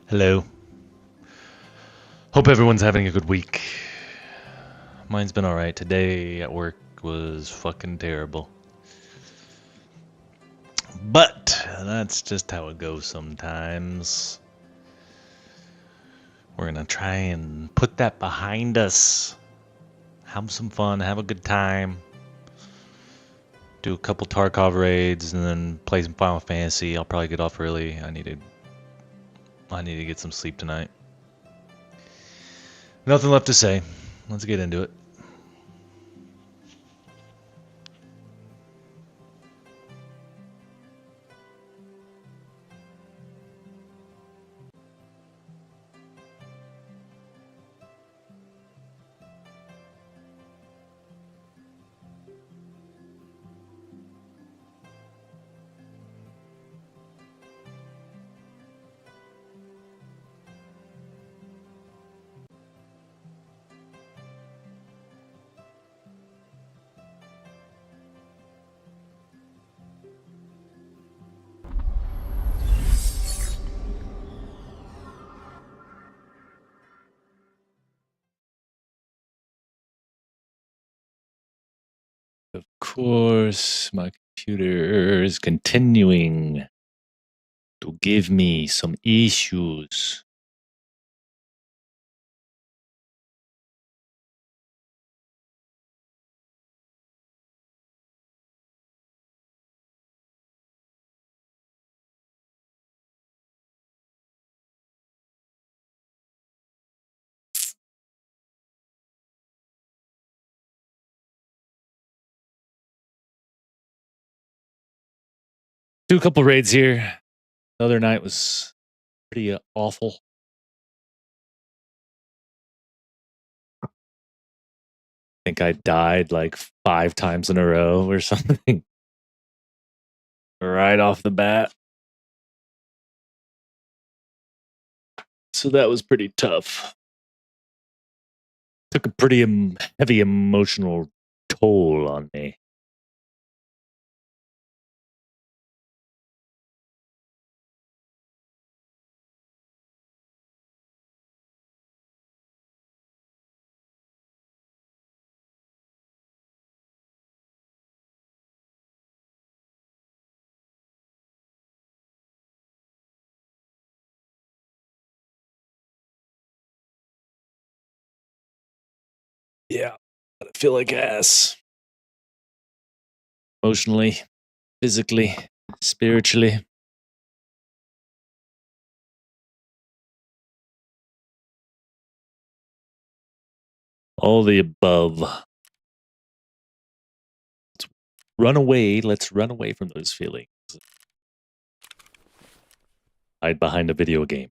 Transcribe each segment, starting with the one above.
Hello. Hope everyone's having a good week. Mine's been alright. Today at work was fucking terrible. But that's just how it goes sometimes. We're gonna try and put that behind us. Have some fun, have a good time. Do a couple Tarkov raids and then play some Final Fantasy. I'll probably get off early. I need to get some sleep tonight. Nothing left to say. Let's get into it. Of course, my computer is continuing to give me some issues. Do a couple raids here. The other night was pretty awful. I think I died like 5 times in a row or something. Right off the bat. So that was pretty tough. Took a pretty heavy emotional toll on me. Yeah, I feel like ass. Emotionally, physically, spiritually. All the above. Let's run away. Let's run away from those feelings. Hide behind a video game.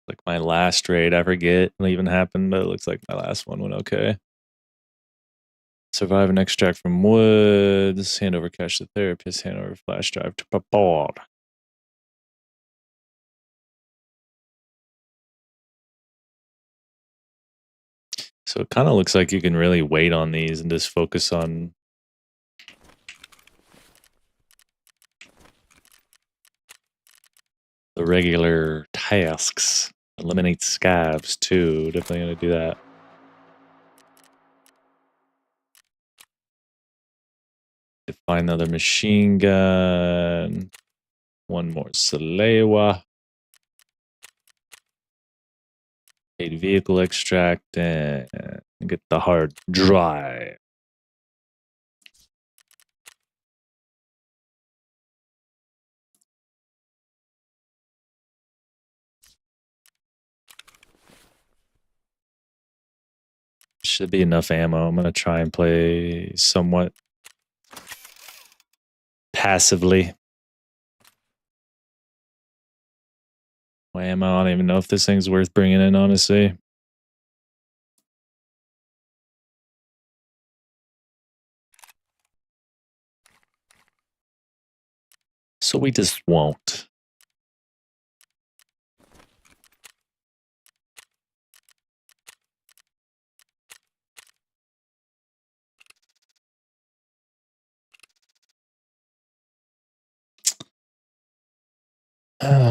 Like my last raid, I forget what even happened, but it looks like my last one went okay. Survive and extract from woods. Hand over cash to therapist. Hand over flash drive to board. So it kind of looks like you can really wait on these and just focus on the regular tasks. Eliminate scavs too. Definitely gonna do that. Find another machine gun. One more Salewa. Paid vehicle extract and get the hard drive. Should be enough ammo. I'm gonna try and play somewhat passively. ammo. I don't even know if this thing's worth bringing in, honestly. So we just won't.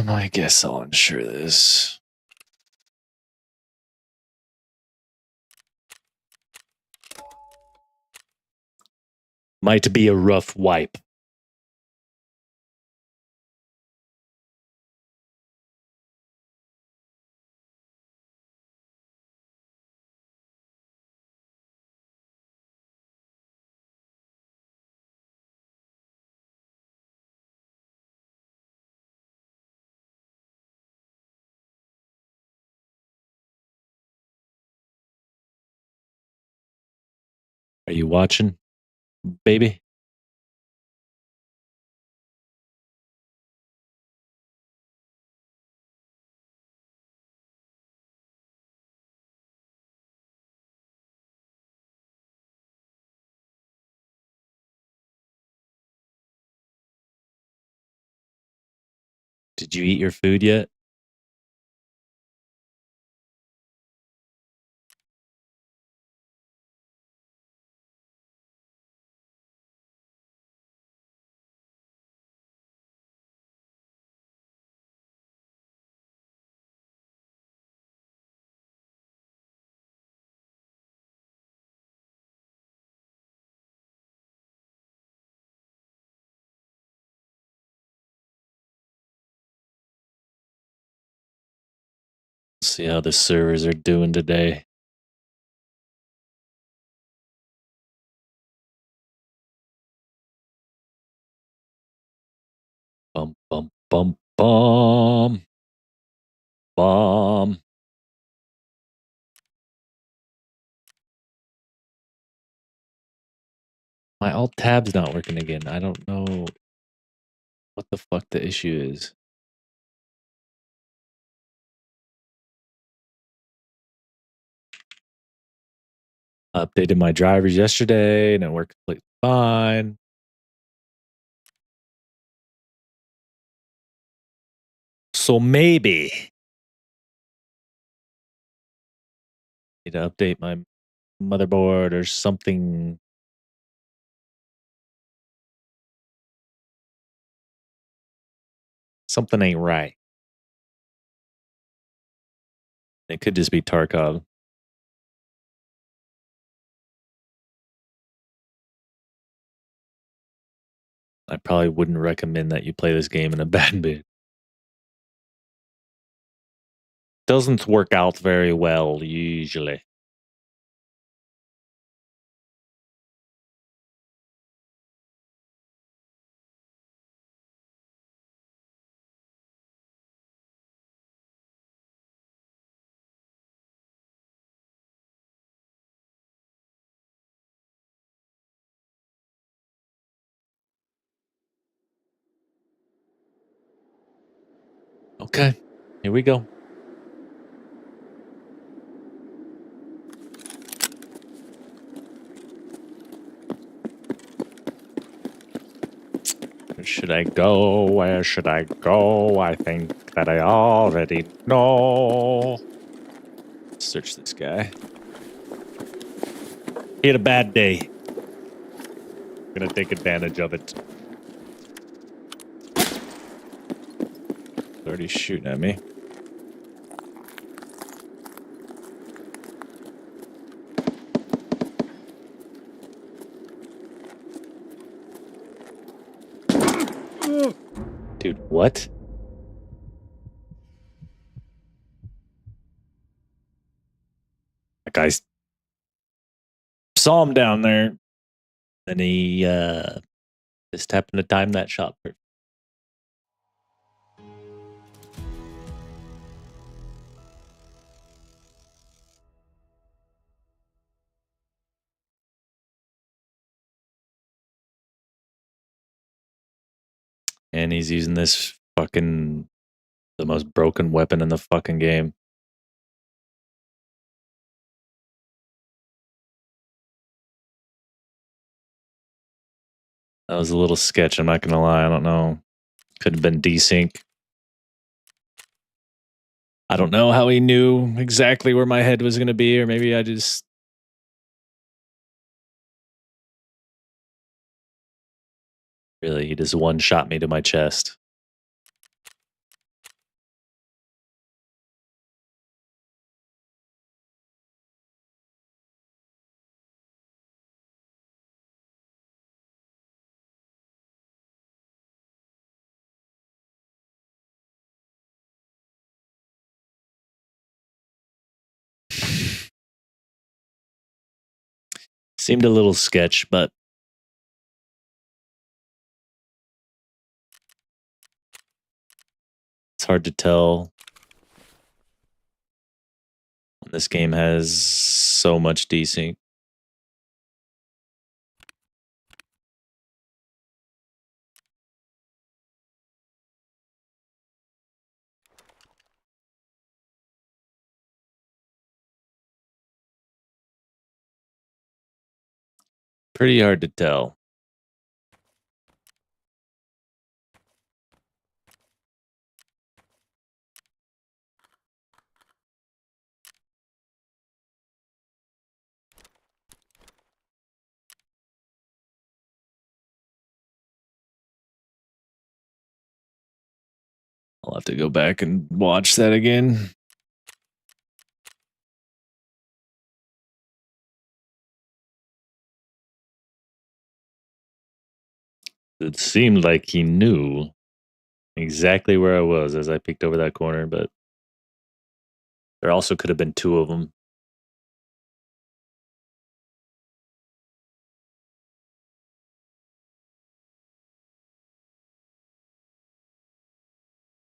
I guess I'll insure this. Might be a rough wipe. Are you watching, baby? Did you eat your food yet? See how the servers are doing today. Bum, bum, bum, bum. Bum. My alt tab's not working again. I don't know what the fuck the issue is. I updated my drivers yesterday and it worked completely fine. So maybe need to update my motherboard or something. Something ain't right. It could just be Tarkov. I probably wouldn't recommend that you play this game in a bad mood. Doesn't work out very well usually. Okay, here we go. Where should I go? Where should I go? I think that I already know. Search this guy. He had a bad day. Gonna take advantage of it. Already shooting at me. Dude, what? That guy's saw him down there. And he just happened to time that shot. And he's using this fucking The most broken weapon in the fucking game. That was a little sketch, I'm not gonna lie. I don't know. Could have been desync. I don't know how he knew exactly where my head was gonna be, or maybe I just... Really, he just one-shot me to my chest. Seemed a little sketch, but it's hard to tell. This game has so much desync. Pretty hard to tell. I'll have to go back and watch that again. It seemed like he knew exactly where I was as I peeked over that corner, but there also could have been two of them.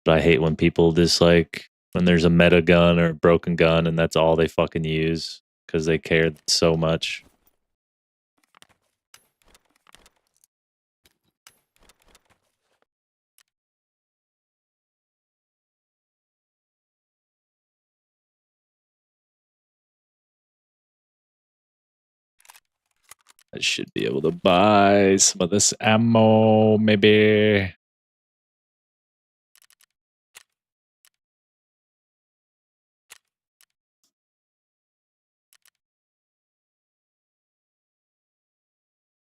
But I hate when people just like, when there's a meta gun or a broken gun and that's all they fucking use because they care so much. I should be able to buy some of this ammo, maybe.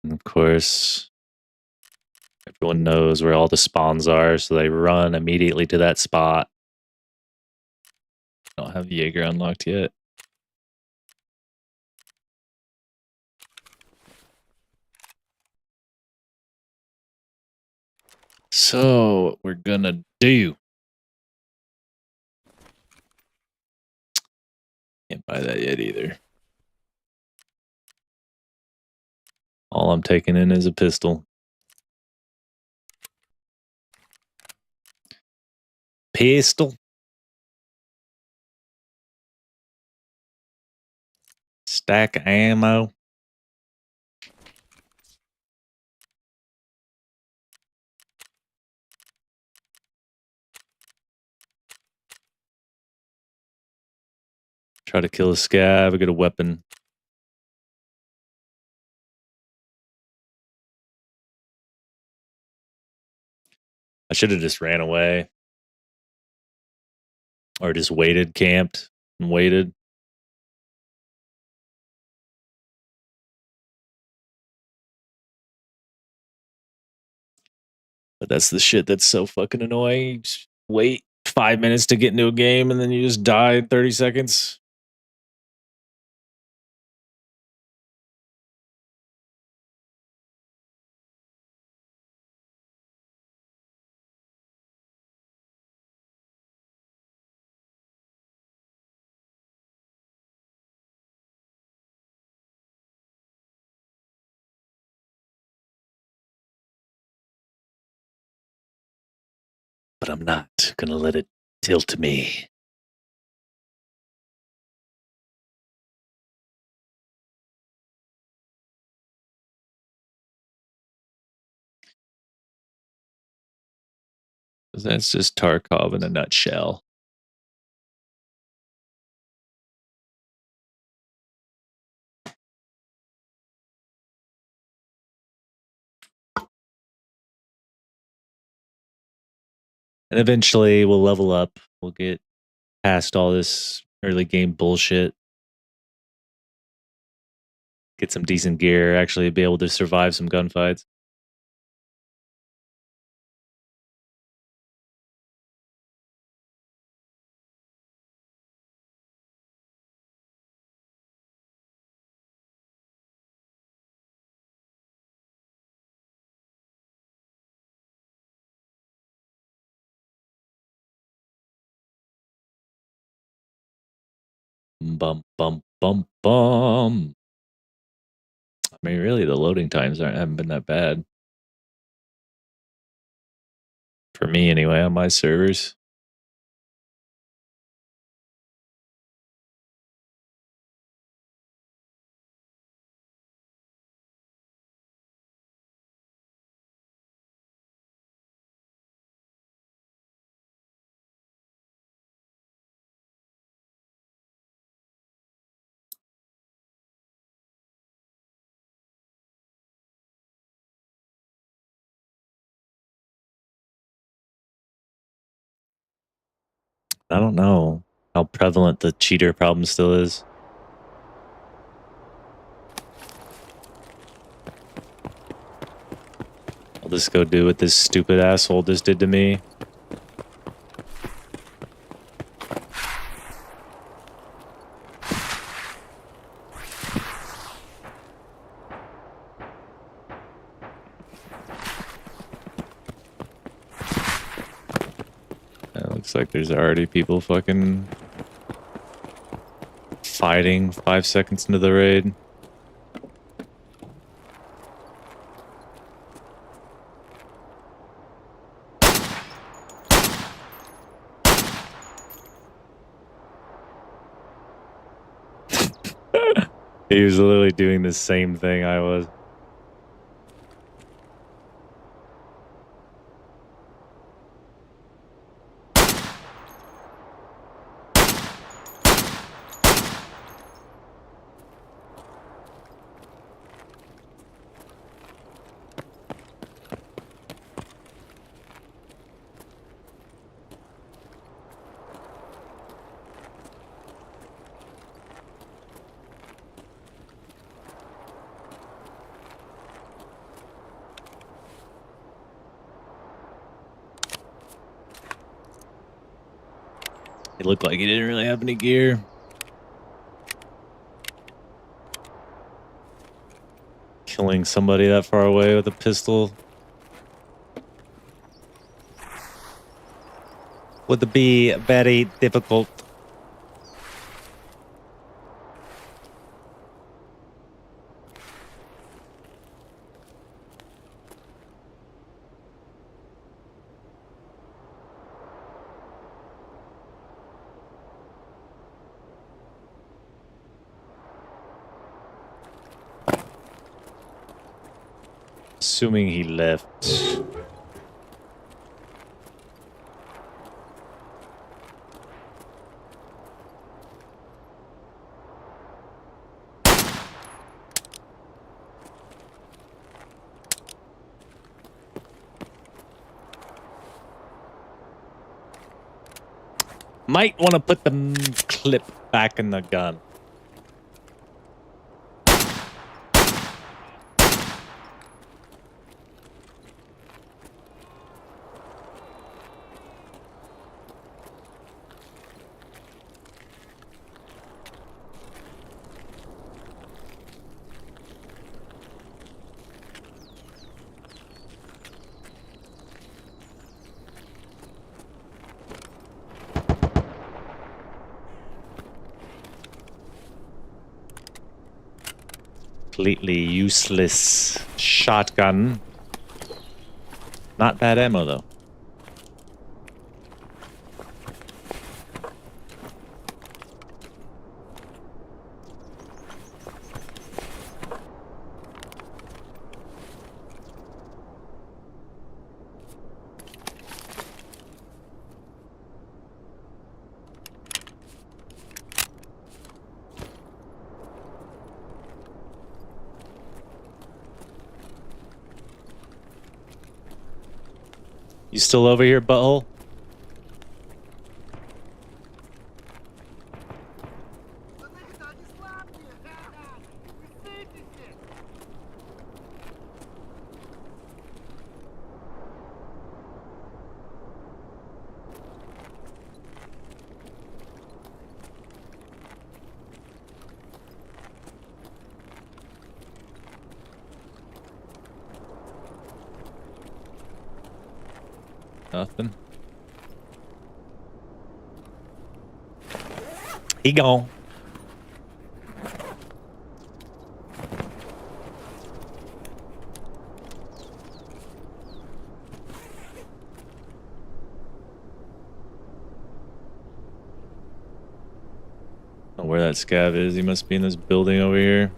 And of course, everyone knows where all the spawns are, so they run immediately to that spot. I don't have Jaeger unlocked yet. So, what we're gonna do... Can't buy that yet either. All I'm taking in is a pistol. Pistol. Stack of ammo. Try to kill a scav, get a weapon. I should have just ran away. Or just waited, camped, and waited. But that's the shit that's so fucking annoying. You just wait 5 minutes to get into a game and then you just die in 30 seconds. But I'm not gonna let it tilt me. That's just Tarkov in a nutshell. And eventually we'll level up. We'll get past all this early game bullshit. Get some decent gear, actually be able to survive some gunfights. Bum, bum, bum, bum. I mean, really, the loading times haven't been that bad. For me, anyway, on my servers. I don't know how prevalent the cheater problem still is. I'll just go do what this stupid asshole just did to me. It looks like there's already people fucking fighting 5 seconds into the raid. He was literally doing the same thing I was. It looked like he didn't really have any gear. Killing somebody that far away with a pistol would be very difficult. Assuming he left. Might want to put the clip back in the gun. Completely useless shotgun. Not bad ammo, though. You still over here, butthole? Nothing. He gone. I don't know where that scav is. He must be in this building over here.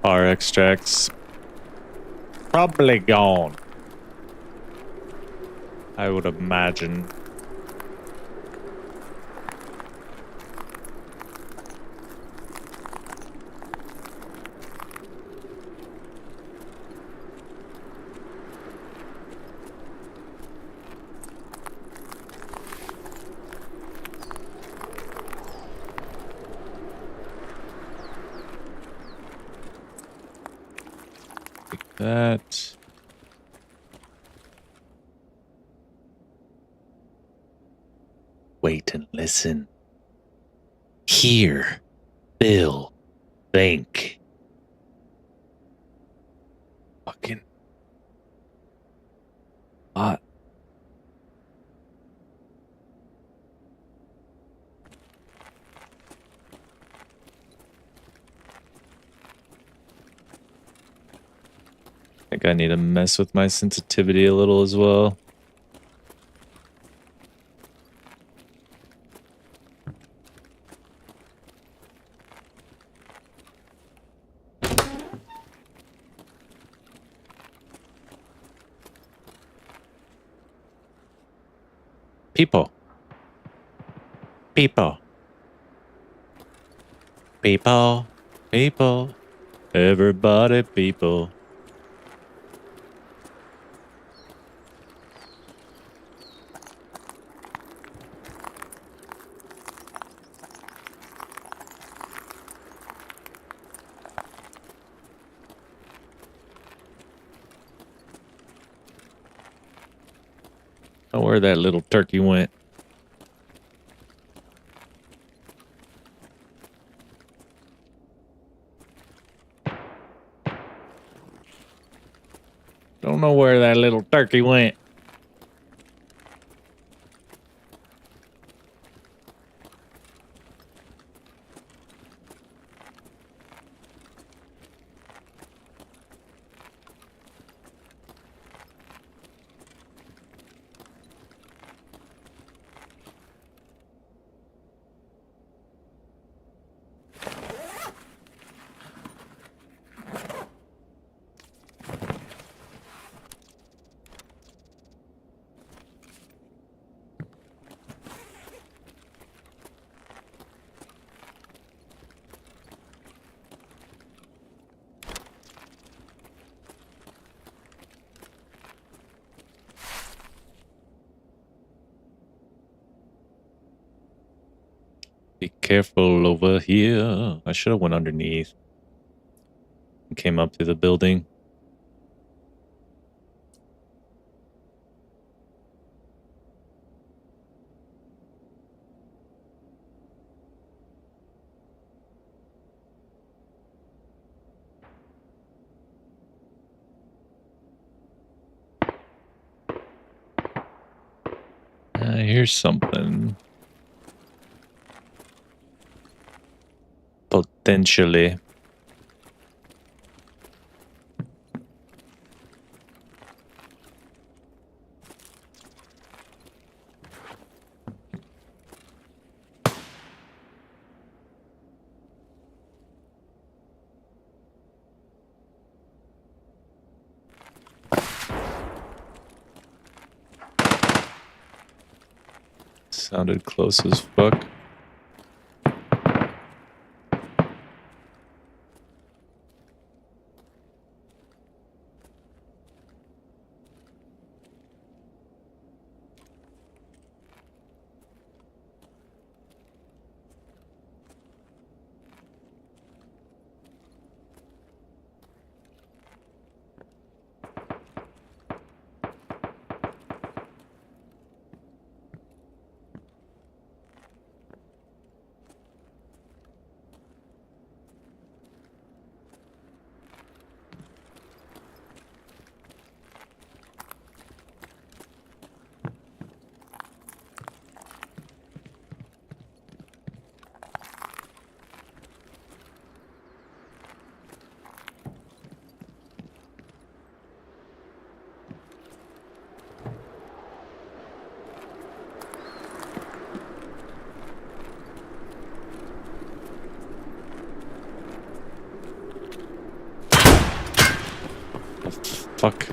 Our extracts probably gone. I would imagine. Like that. Wait and listen. Hear, feel, think. Fucking hot. I think I need to mess with my sensitivity a little as well. People. People. People. People. Everybody, people. Oh, where that little turkey went. Don't know where that little turkey went. Be careful over here. I should have went underneath and came up through the building. Here's something. Potentially. Sounded close as fuck. Fuck.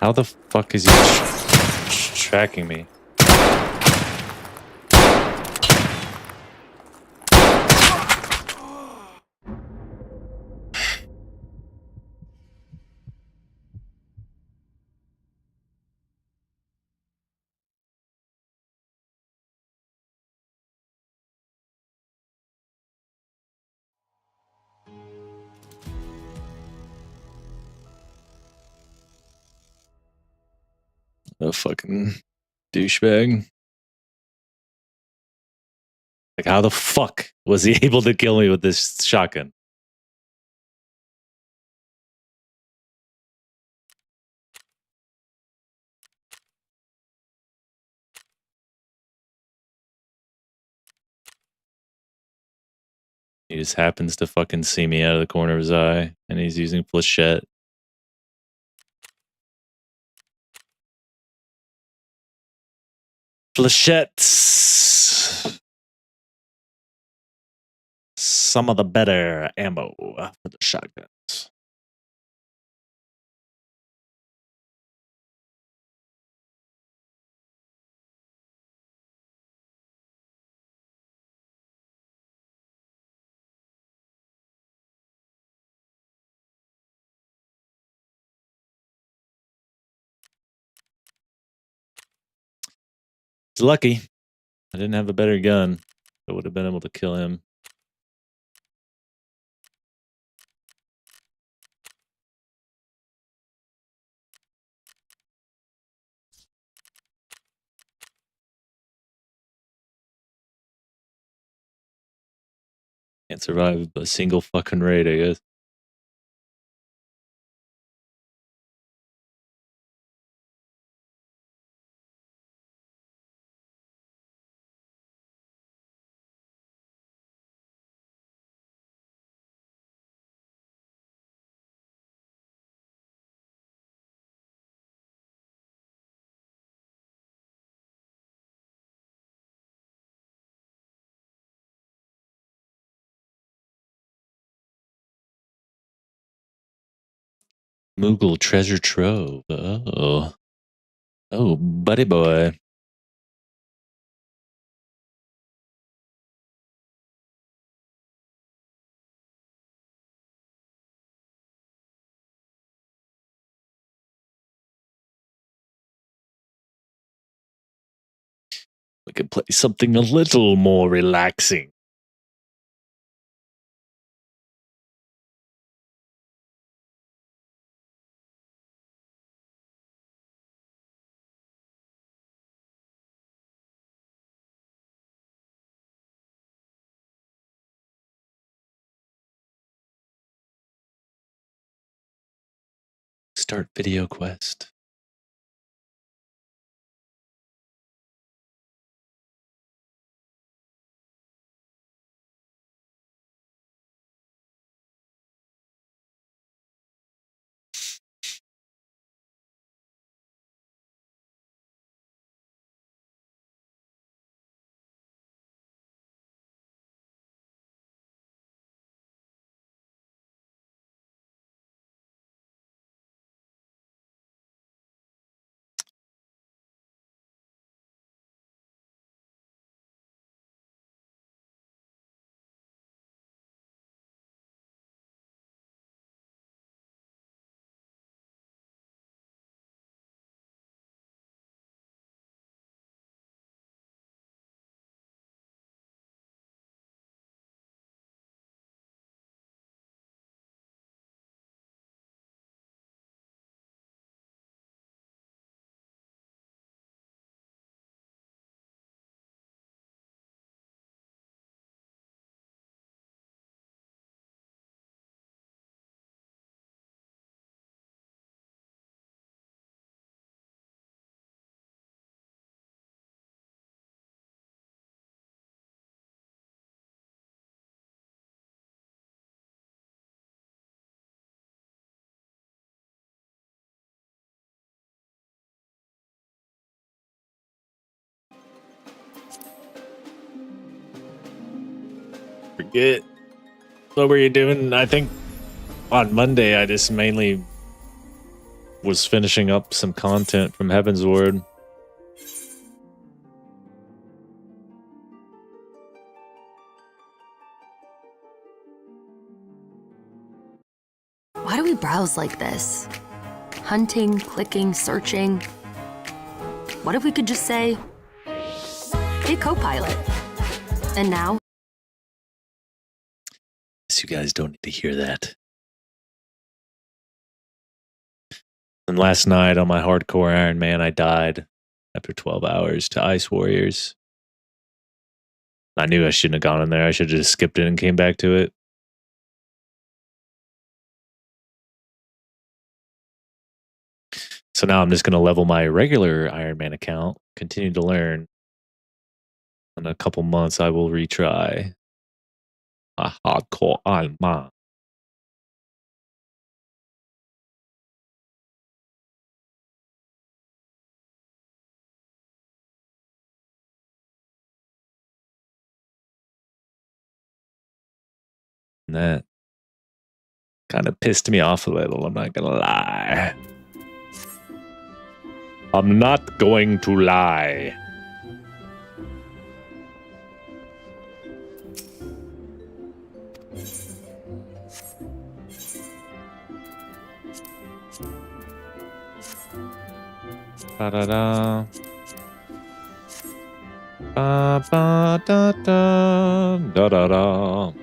How the fuck is he tracking me? A fucking douchebag. Like, how the fuck was he able to kill me with this shotgun? He just happens to fucking see me out of the corner of his eye, and he's using flechette. Flechettes! Some of the better ammo for the shotguns. He's lucky. I didn't have a better gun. I would have been able to kill him. Can't survive a single fucking raid, I guess. Moogle treasure trove. Oh. Oh, buddy boy. We could play something a little more relaxing. Start video quest. forget. What were you doing? I think on Monday I just mainly was finishing up some content from Heaven's Word. Why do we browse like this? Hunting, clicking, searching. What if we could just say, hey, Copilot? And now? Guess you guys don't need to hear that. And last night on my hardcore Iron Man, I died after 12 hours to Ice Warriors. I knew I shouldn't have gone in there. I should have just skipped it and came back to it. So now I'm just going to level my regular Iron Man account, continue to learn. In a couple months, I will retry my hardcore Iron Man. And that kind of pissed me off a little, I'm not going to lie. I'm not going to lie. Da-da-da. Ba-ba-da-da. Da-da-da.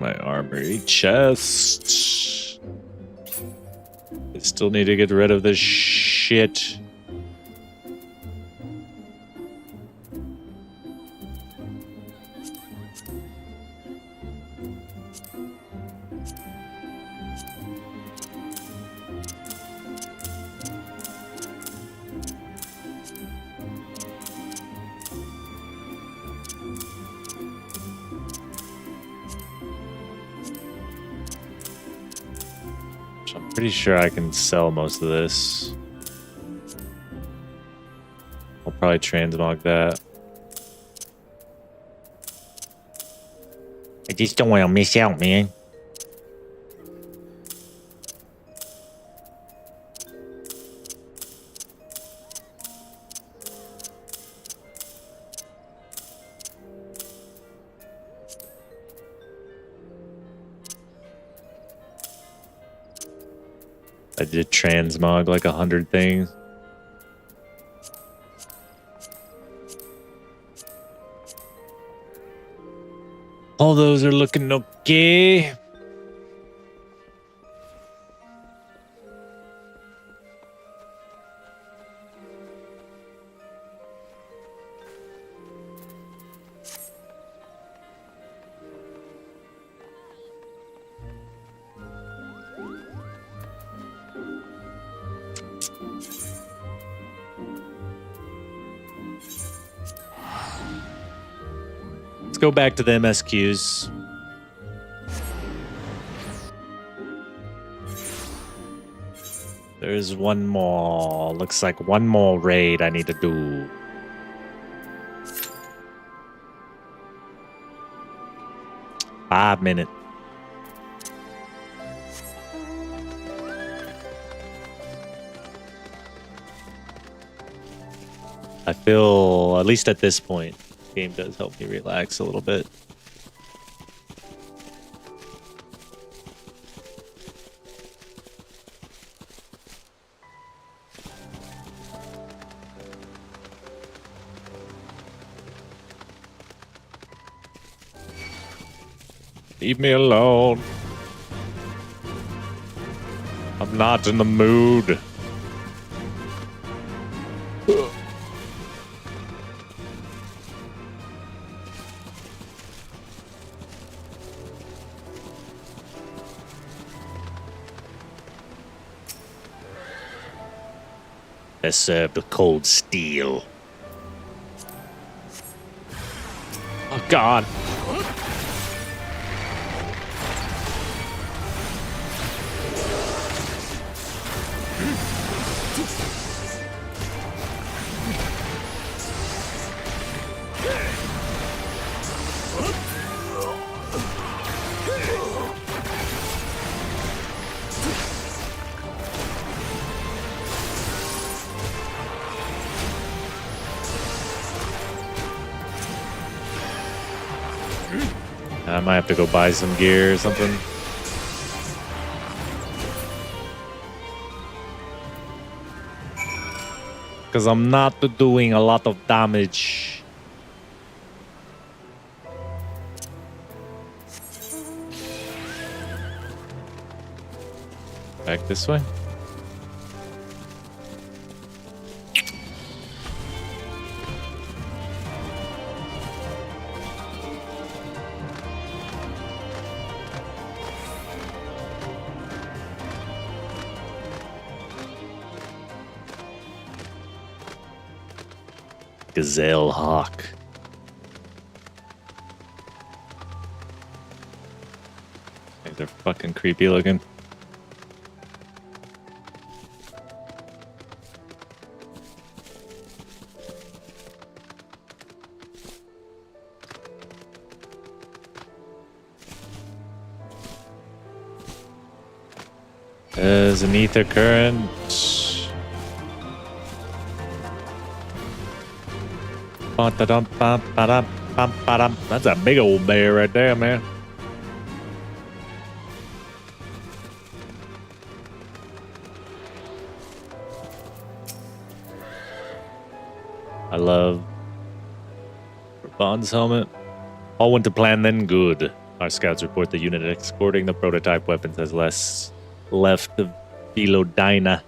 My armory chest. I still need to get rid of this shit. I'm pretty sure I can sell most of this. I'll probably transmog that. I just don't want to miss out, man. I did transmog like 100 things. All those are looking okay. Let's go back to the MSQs. There's one more. Looks like one more raid I need to do. Five minutes. I feel, at least at this point, the game does help me relax a little bit. Leave me alone. I'm not in the mood. Let's serve the cold steel. Oh, God. I might have to go buy some gear or something. Because I'm not doing a lot of damage. Back this way. Gazelle Hawk. They're fucking creepy looking. There's an ether current. That's a big old bear right there, man. I love Bond's helmet. All went to plan, then good. Our scouts report the unit escorting the prototype weapons has left the Velodyna.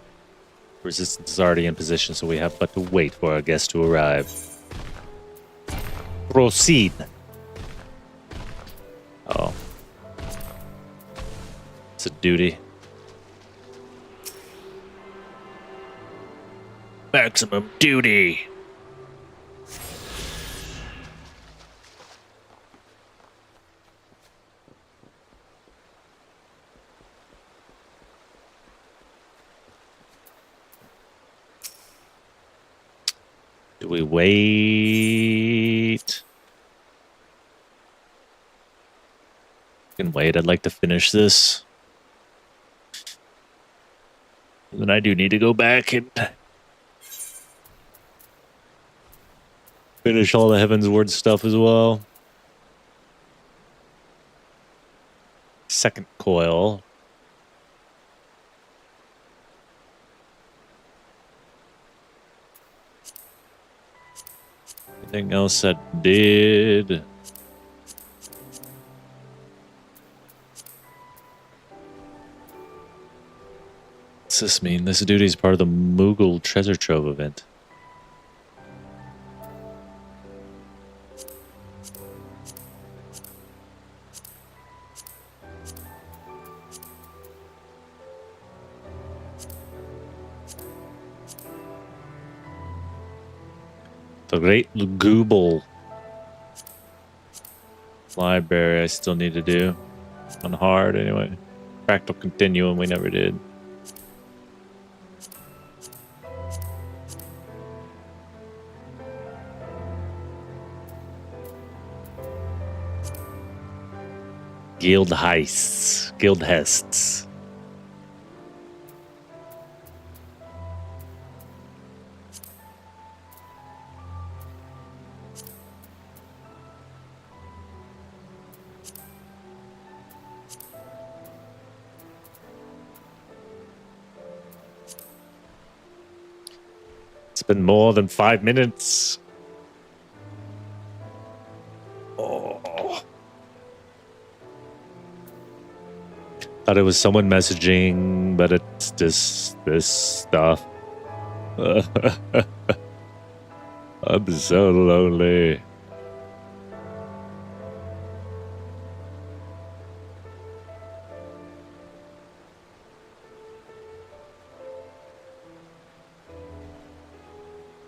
Resistance is already in position, so we have but to wait for our guests to arrive. Proceed. Oh. It's a duty. Maximum duty. Do we wait? We can wait. I'd like to finish this. And then I do need to go back and finish all the Heaven's Word stuff as well. Second coil. Anything else that did? What's this mean? This duty is part of the Moogle Treasure Trove event. The Great Gooble Library I still need to do. On hard, anyway. Fractal Continuum we never did. Guild heists. Guild hests. It's been more than 5 minutes. Oh. Thought it was someone messaging, but it's just this stuff. I'm so lonely.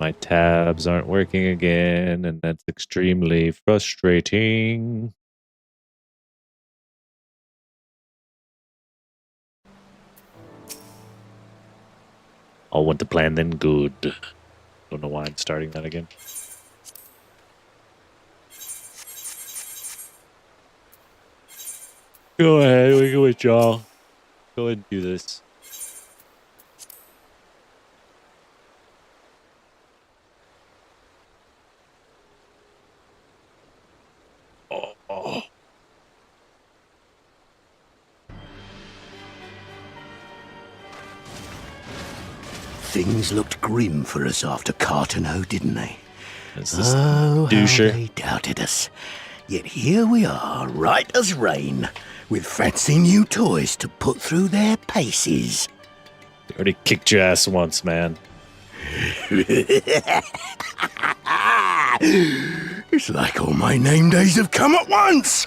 My tabs aren't working again, and that's extremely frustrating. All went to plan, then good. Don't know why I'm starting that again. Go ahead, we go with y'all. Go ahead and do this. Oh. Things looked grim for us after Cartano, didn't they? It's this Oh, how doucher. they doubted us. Yet here we are, right as rain, with fancy new toys to put through their paces. They already kicked your ass once, man. It's like all my name days have come at once!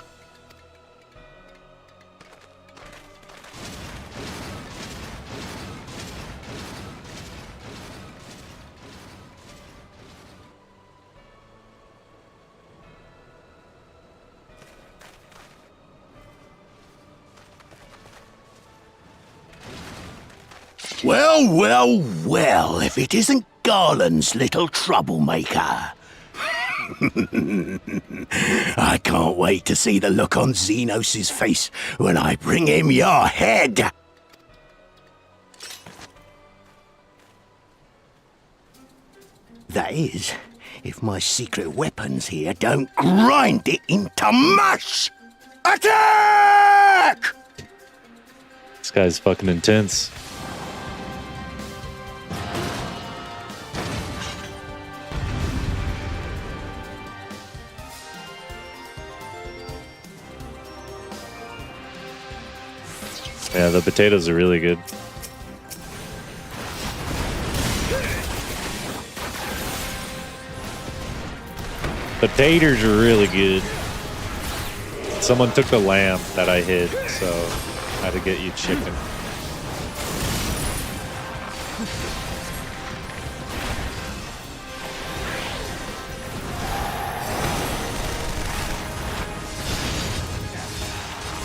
Well, well, well, if it isn't Garland's little troublemaker. I can't wait to see the look on Xenos' face when I bring him your head. That is, if my secret weapons here don't grind it into mush. Attack! This guy's fucking intense. Yeah, the potatoes are really good. Potatoes are really good. Someone took the lamb that I hid, so I had to get you chicken.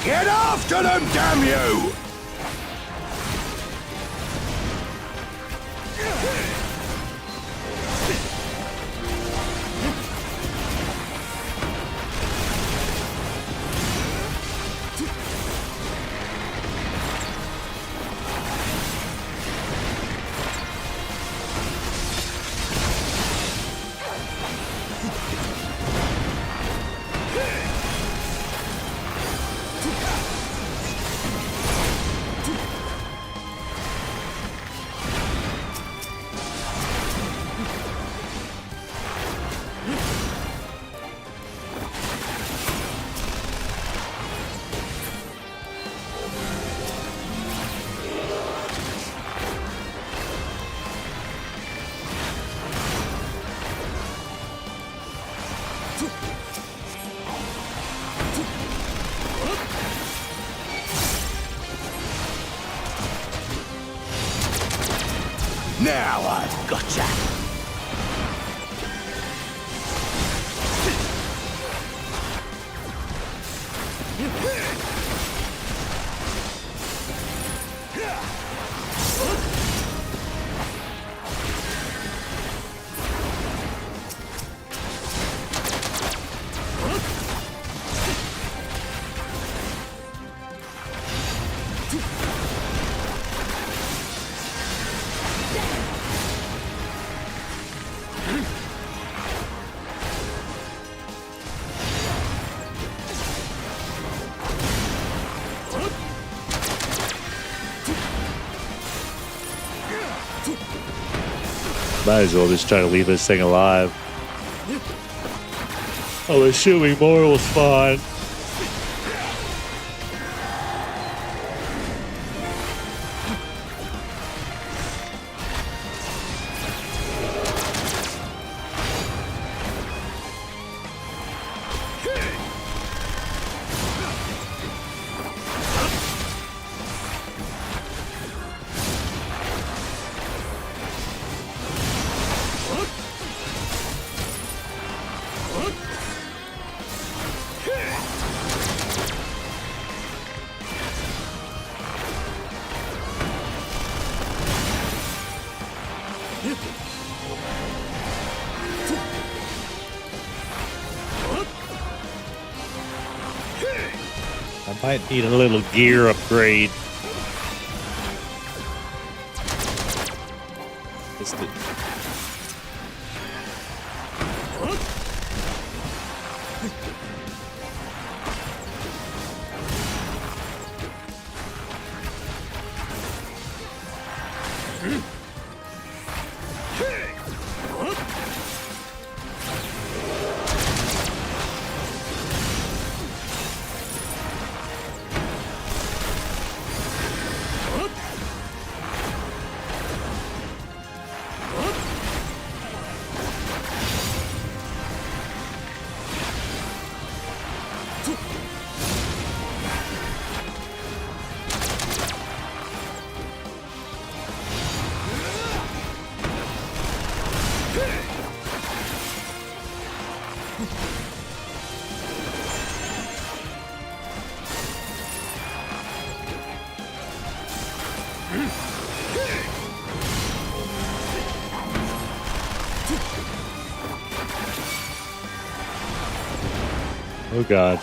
Get after them, damn you! Now I've gotcha. Might as well just try to leave this thing alive. Oh, assuming more was fine. I might need a little gear upgrade. Let's do. Oh god.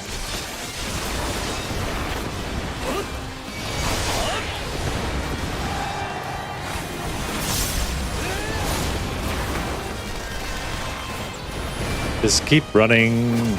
Just keep running.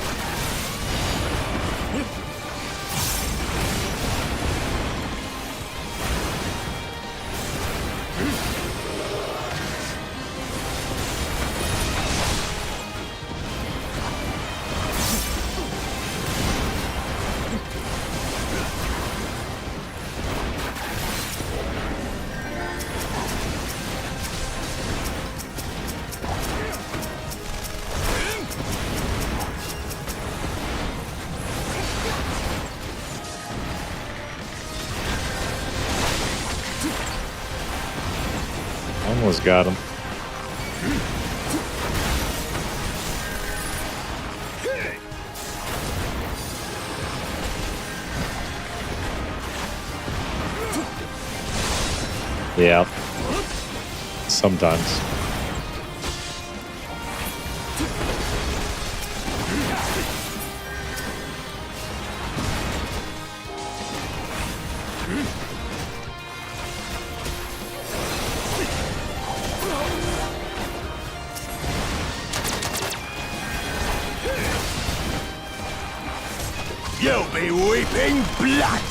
Almost got him. Yeah. Sometimes. You'll be weeping blood.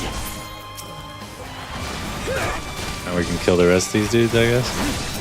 Now we can kill the rest of these dudes, I guess.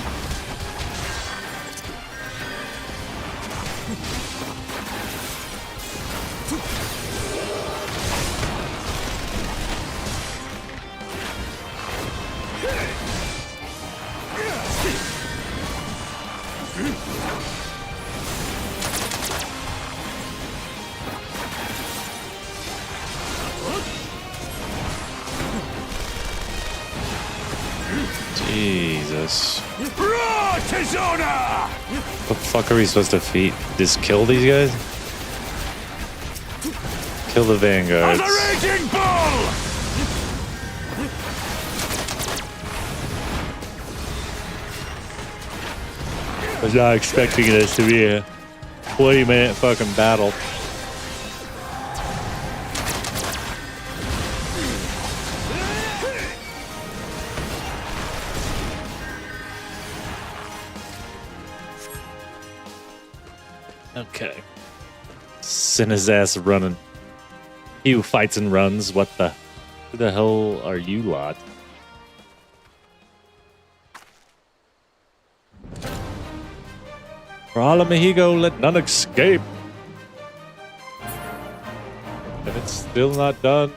Jesus. What the fuck are we supposed to defeat? Just kill these guys? Kill the vanguards. Raging bull! I was not expecting this to be a 20-minute fucking battle. Okay. Send his ass running. He who fights and runs, what the... Who the hell are you lot? For all of Mexico, let none escape. And it's still not done.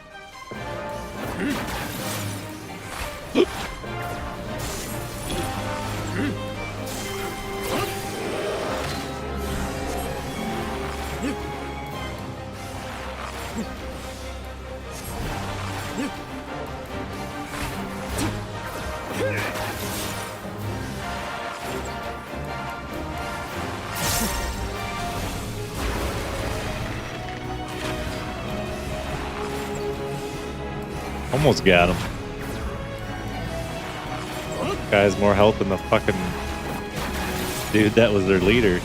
Almost got him. Guy has more health than the fucking dude that was their leader.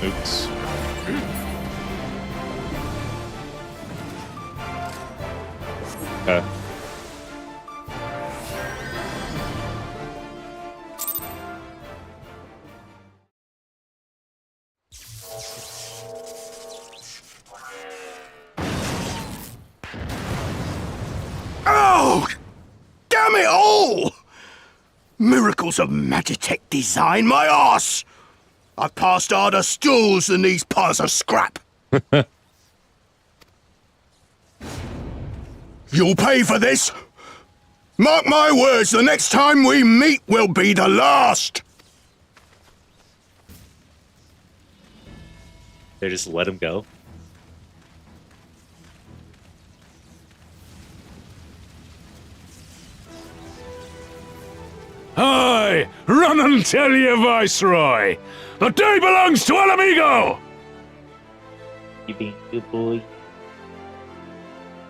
Oops. Okay. Oh! Damn it all! Miracles of Magitech design, my arse! I've passed harder stools than these piles of scrap. You'll pay for this. Mark my words, the next time we meet will be the last. They just let him go. Aye, run and tell your viceroy. The day belongs to El Amigo. You being good boy.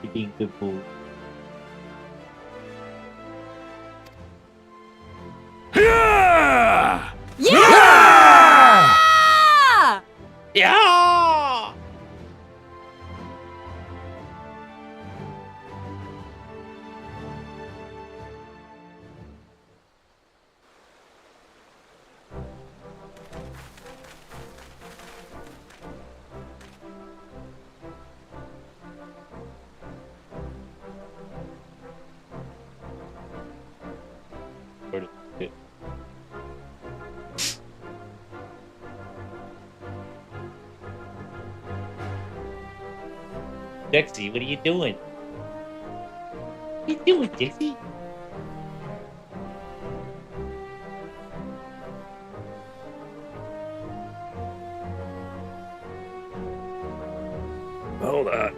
You being good boy. Dexy, what are you doing? What are you doing, Dexy? Hold on.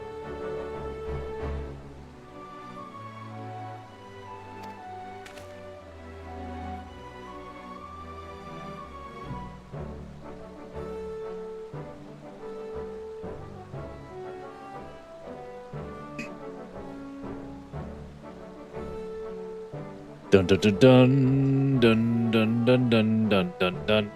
Dun dun dun dun dun dun dun dun dun dun dun.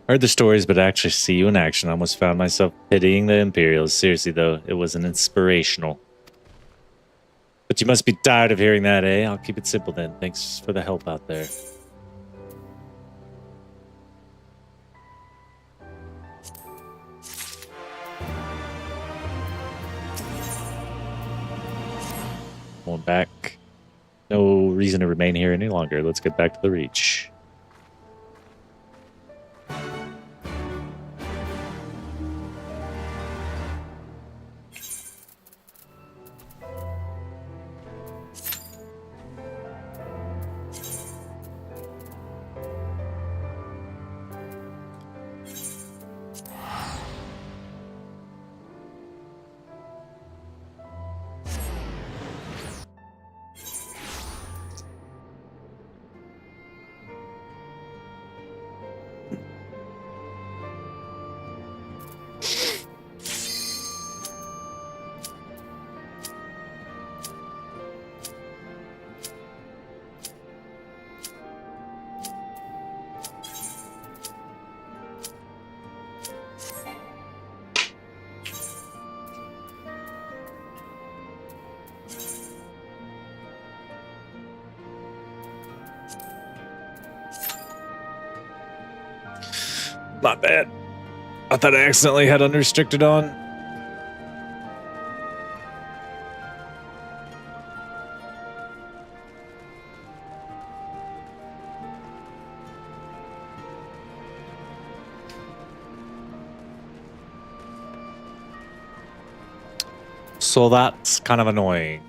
Heard the stories, but to actually see you in action, I almost found myself pitying the Imperials. Seriously, though, it was an inspirational. But you must be tired of hearing that, eh? I'll keep it simple then. Thanks for the help out there. Going back. No reason to remain here any longer. Let's get back to the Reach. Not bad. I thought I accidentally had unrestricted on. So that's kind of annoying.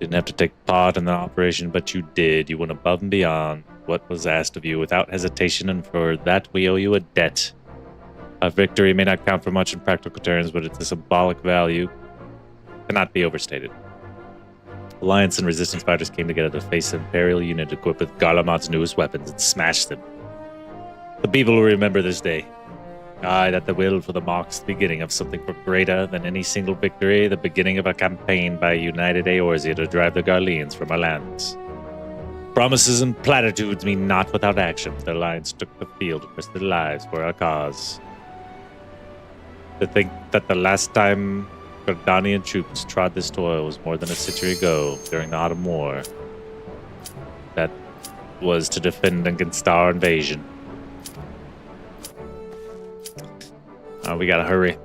Didn't have to take part in the operation, but you did. You went above and beyond what was asked of you without hesitation, and for that we owe you a debt. A victory may not count for much in practical terms, but its symbolic value cannot be overstated. Alliance and Resistance fighters came together to face an Imperial unit equipped with Garlemald's newest weapons and smash them. The people will remember this day. Aye, that the will for the marks the beginning of something far greater than any single victory, the beginning of a campaign by a united Eorzea to drive the Garleans from our lands. Promises and platitudes mean naught without action. The Alliance took the field and risked their lives for our cause. To think that the last time Gardanian troops trod this soil was more than a century ago, during the Autumn War. That was to defend against our invasion. We gotta hurry.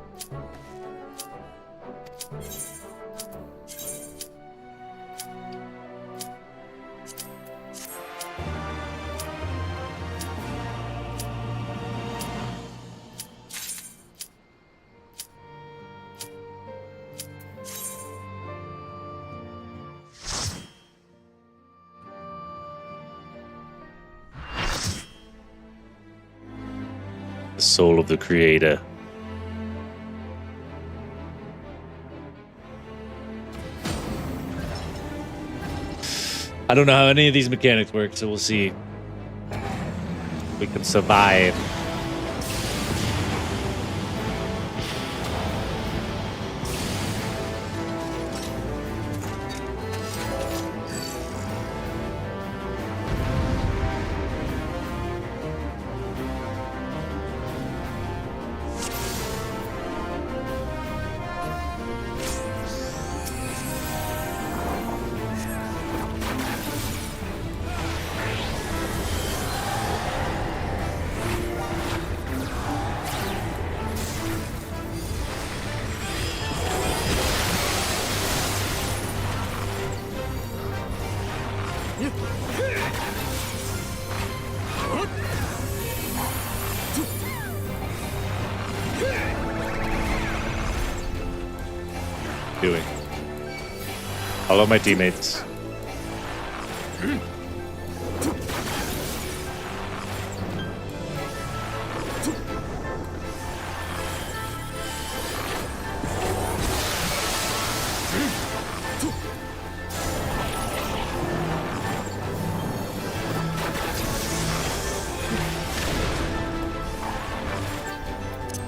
The soul of the creator. I don't know how any of these mechanics work, so we'll see. We can survive. Doing. Follow my teammates.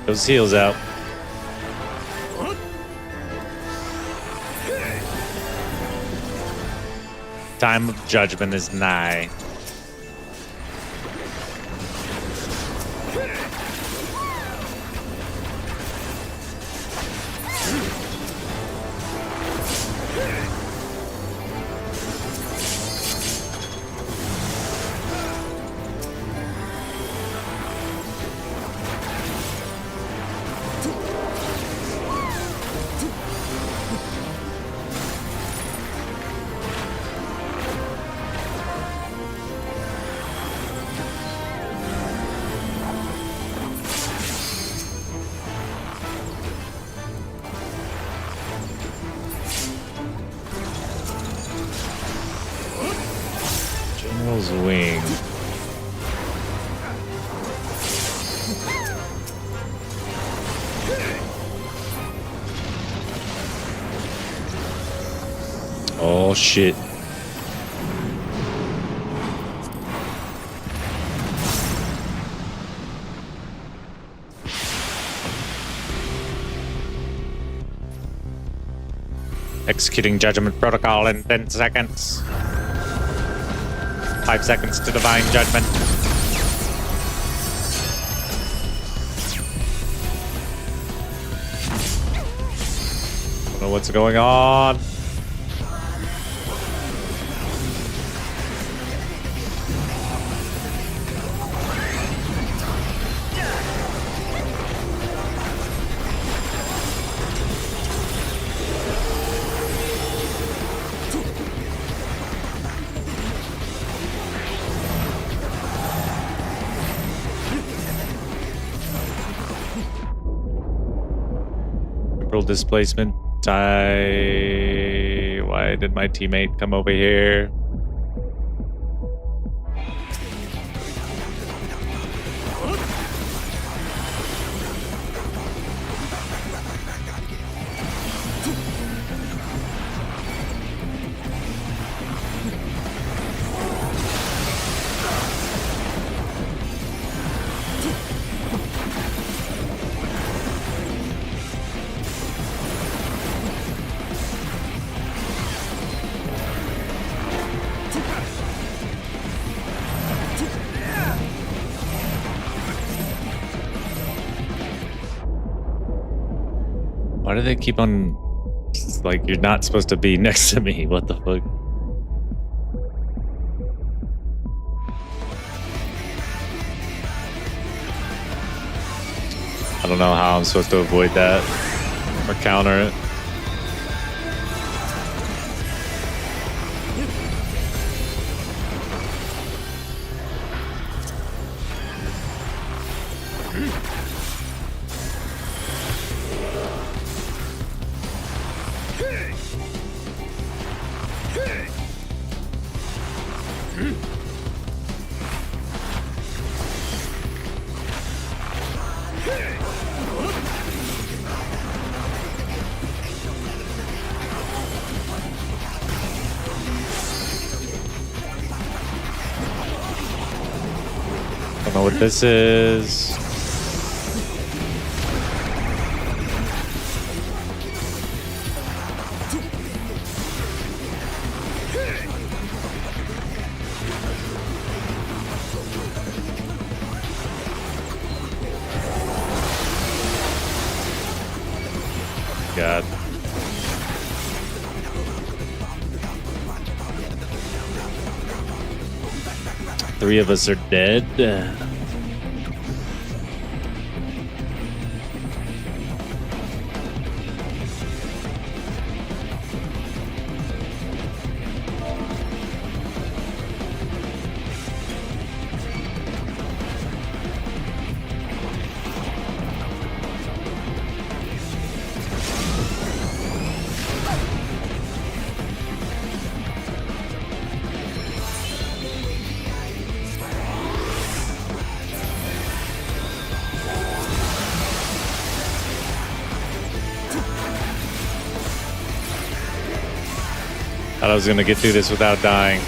Those heals out. Time of judgment is nigh. General's wing. Oh shit. Executing judgment protocol in 10 seconds. 5 seconds to divine judgment. Don't know what's going on. Displacement. Why did my teammate come over here? Why do they keep on... Like, you're not supposed to be next to me. What the fuck? I don't know how I'm supposed to avoid that or counter it. Don't know what this is. God. Three of us are dead. Thought I was gonna get through this without dying.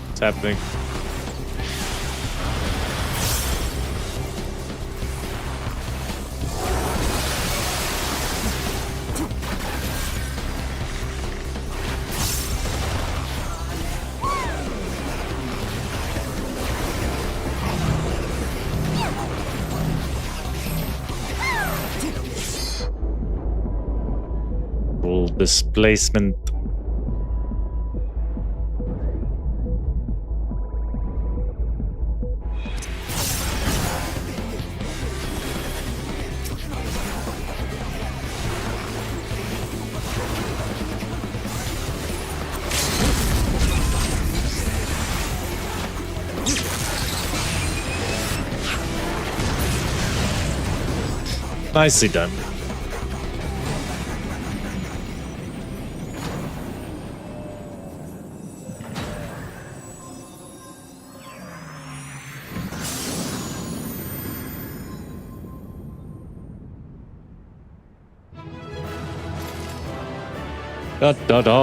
What's happening? Displacement. Nicely done. Da da da.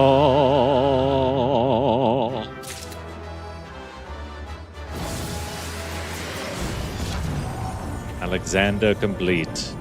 Alexander complete.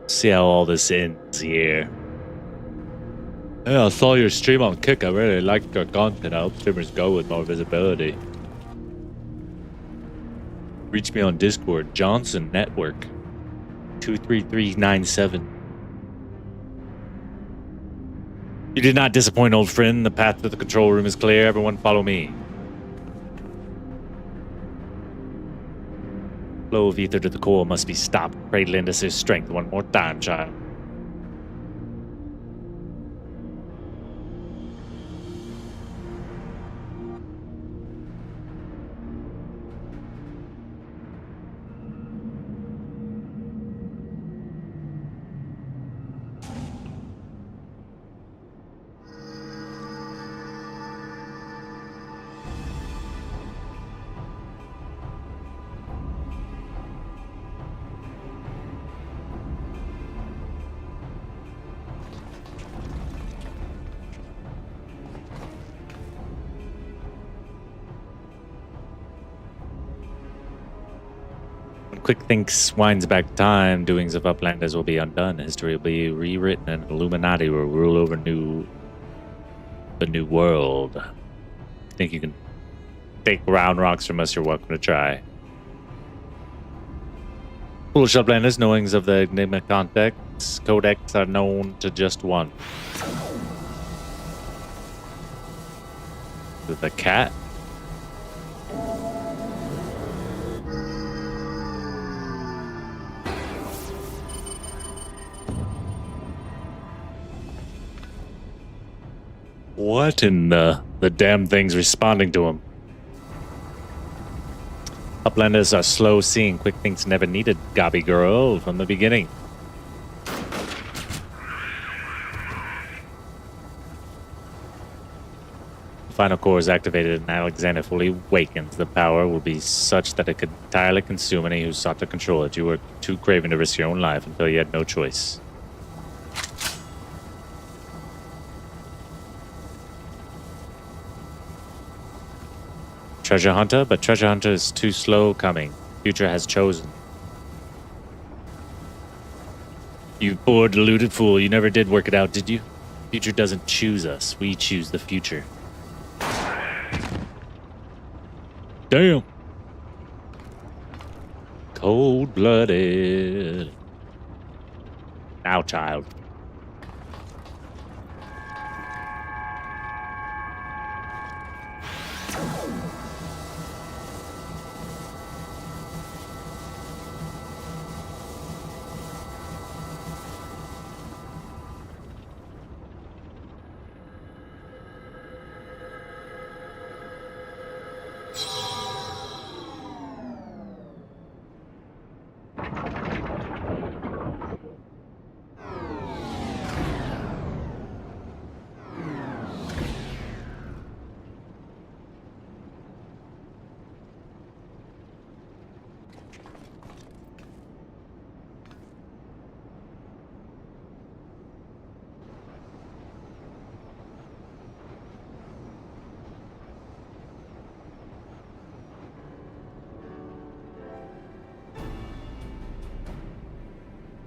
See how all this ends here. Yeah, I saw your stream on Kick. I really liked your content. I hope streamers go with more visibility. Reach me on Discord, Johnson Network 23397. You did not disappoint, old friend. The path to the control room is clear. Everyone follow me. Flow of ether to the core must be stopped. Pray lend us his strength one more time, child. Quick Thinks winds back time, doings of Uplanders will be undone. History will be rewritten, and Illuminati will rule over the new world. Think you can take round rocks from us? You're welcome to try. Foolish Uplanders, knowings of the Enigma Codex are known to just one. The cat? What in the damn thing's responding to him? Uplanders are slow seeing. Quick Thinks never needed Gobby Girl from the beginning. The final core is activated and Alexander fully awakens. The power will be such that it could entirely consume any who sought to control it. You were too craven to risk your own life until you had no choice. Treasure Hunter, but Treasure Hunter is too slow coming. Future has chosen. You poor deluded fool, you never did work it out, did you? Future doesn't choose us, we choose the future. Damn. Cold-blooded. Now, child.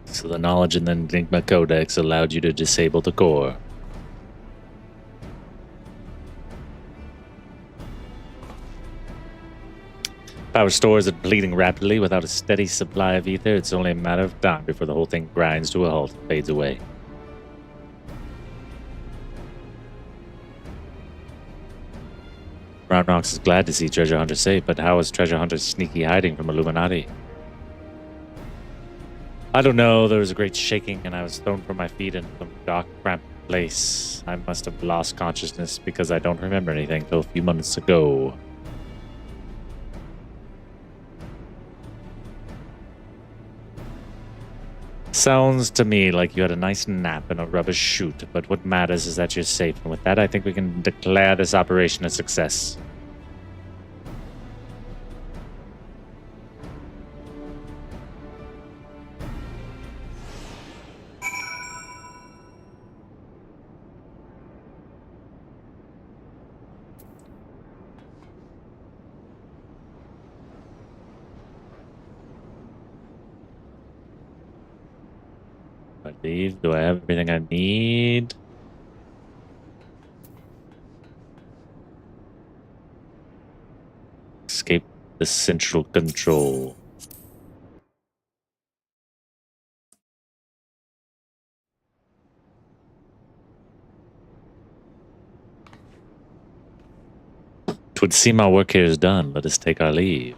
So the knowledge in the Enigma Codex allowed you to disable the core. Power stores are depleting rapidly. Without a steady supply of ether, it's only a matter of time before the whole thing grinds to a halt and fades away. Round Rocks is glad to see Treasure Hunter safe, but how is Treasure Hunter sneaky hiding from Illuminati? I don't know, there was a great shaking and I was thrown from my feet in some dark, cramped place. I must have lost consciousness because I don't remember anything till a few months ago. Sounds to me like you had a nice nap in a rubbish chute, but what matters is that you're safe, and with that I think we can declare this operation a success. Do I have everything I need? Escape the central control. Twould seem our work here is done. Let us take our leave.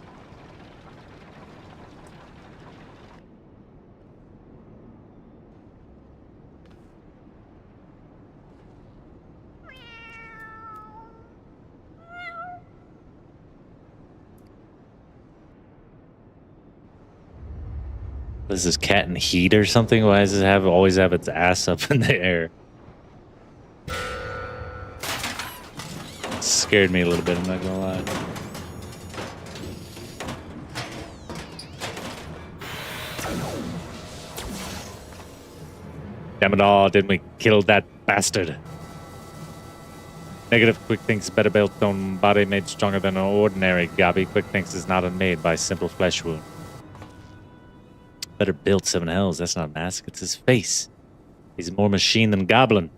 Is this cat in heat or something? Why does it always have its ass up in the air? It scared me a little bit, I'm not gonna lie. Damn it all, didn't we kill that bastard? Negative Quick Thinks better built on body made stronger than an ordinary Gabi. Quick Thinks is not unmade by simple flesh wound. better build 7 hells. That's not a mask, it's his face. He's more machine than goblin.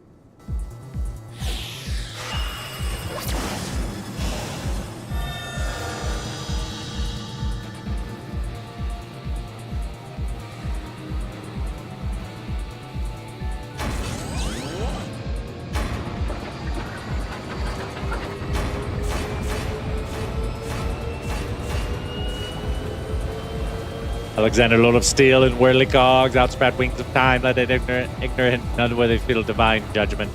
Alexander, Lord of Steel and worldly cogs, outspread wings of time, let it ignorant, none where they feel divine judgment.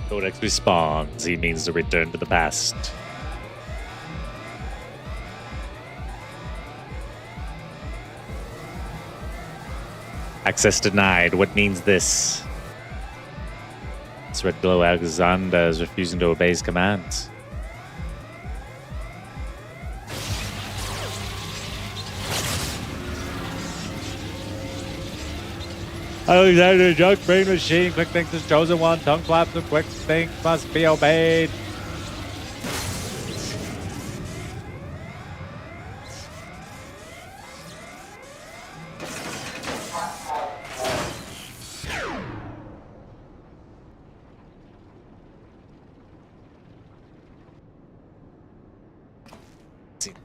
Codex responds, he means to return to the past. Access denied. What means this? This red glow Alexander is refusing to obey his commands. Alexander, junk brain machine, quick thinks is chosen one, tongue flaps of quick think must be obeyed.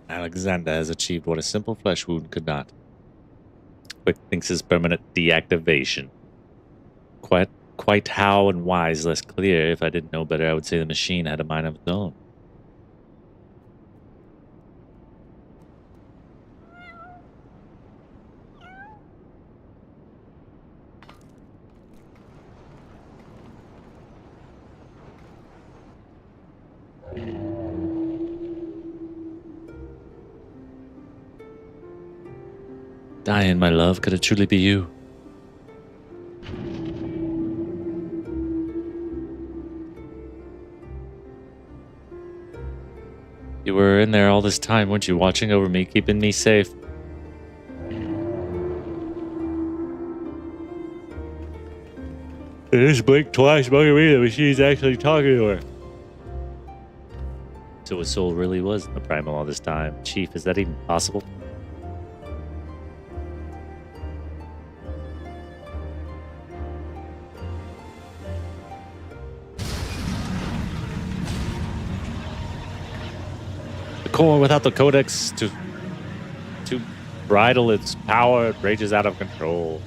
Alexander has achieved what a simple flesh wound could not. Quick thinks his permanent deactivation. Quite how and why is less clear. If I didn't know better, I would say the machine had a mind of its own. Diane, my love, could it truly be you? You were in there all this time, weren't you, watching over me, keeping me safe? I just blinked twice, Margarita, the machine's actually talking to her. So his soul really was in the primal all this time. Chief, is that even possible? Core without the codex to bridle its power, it rages out of control.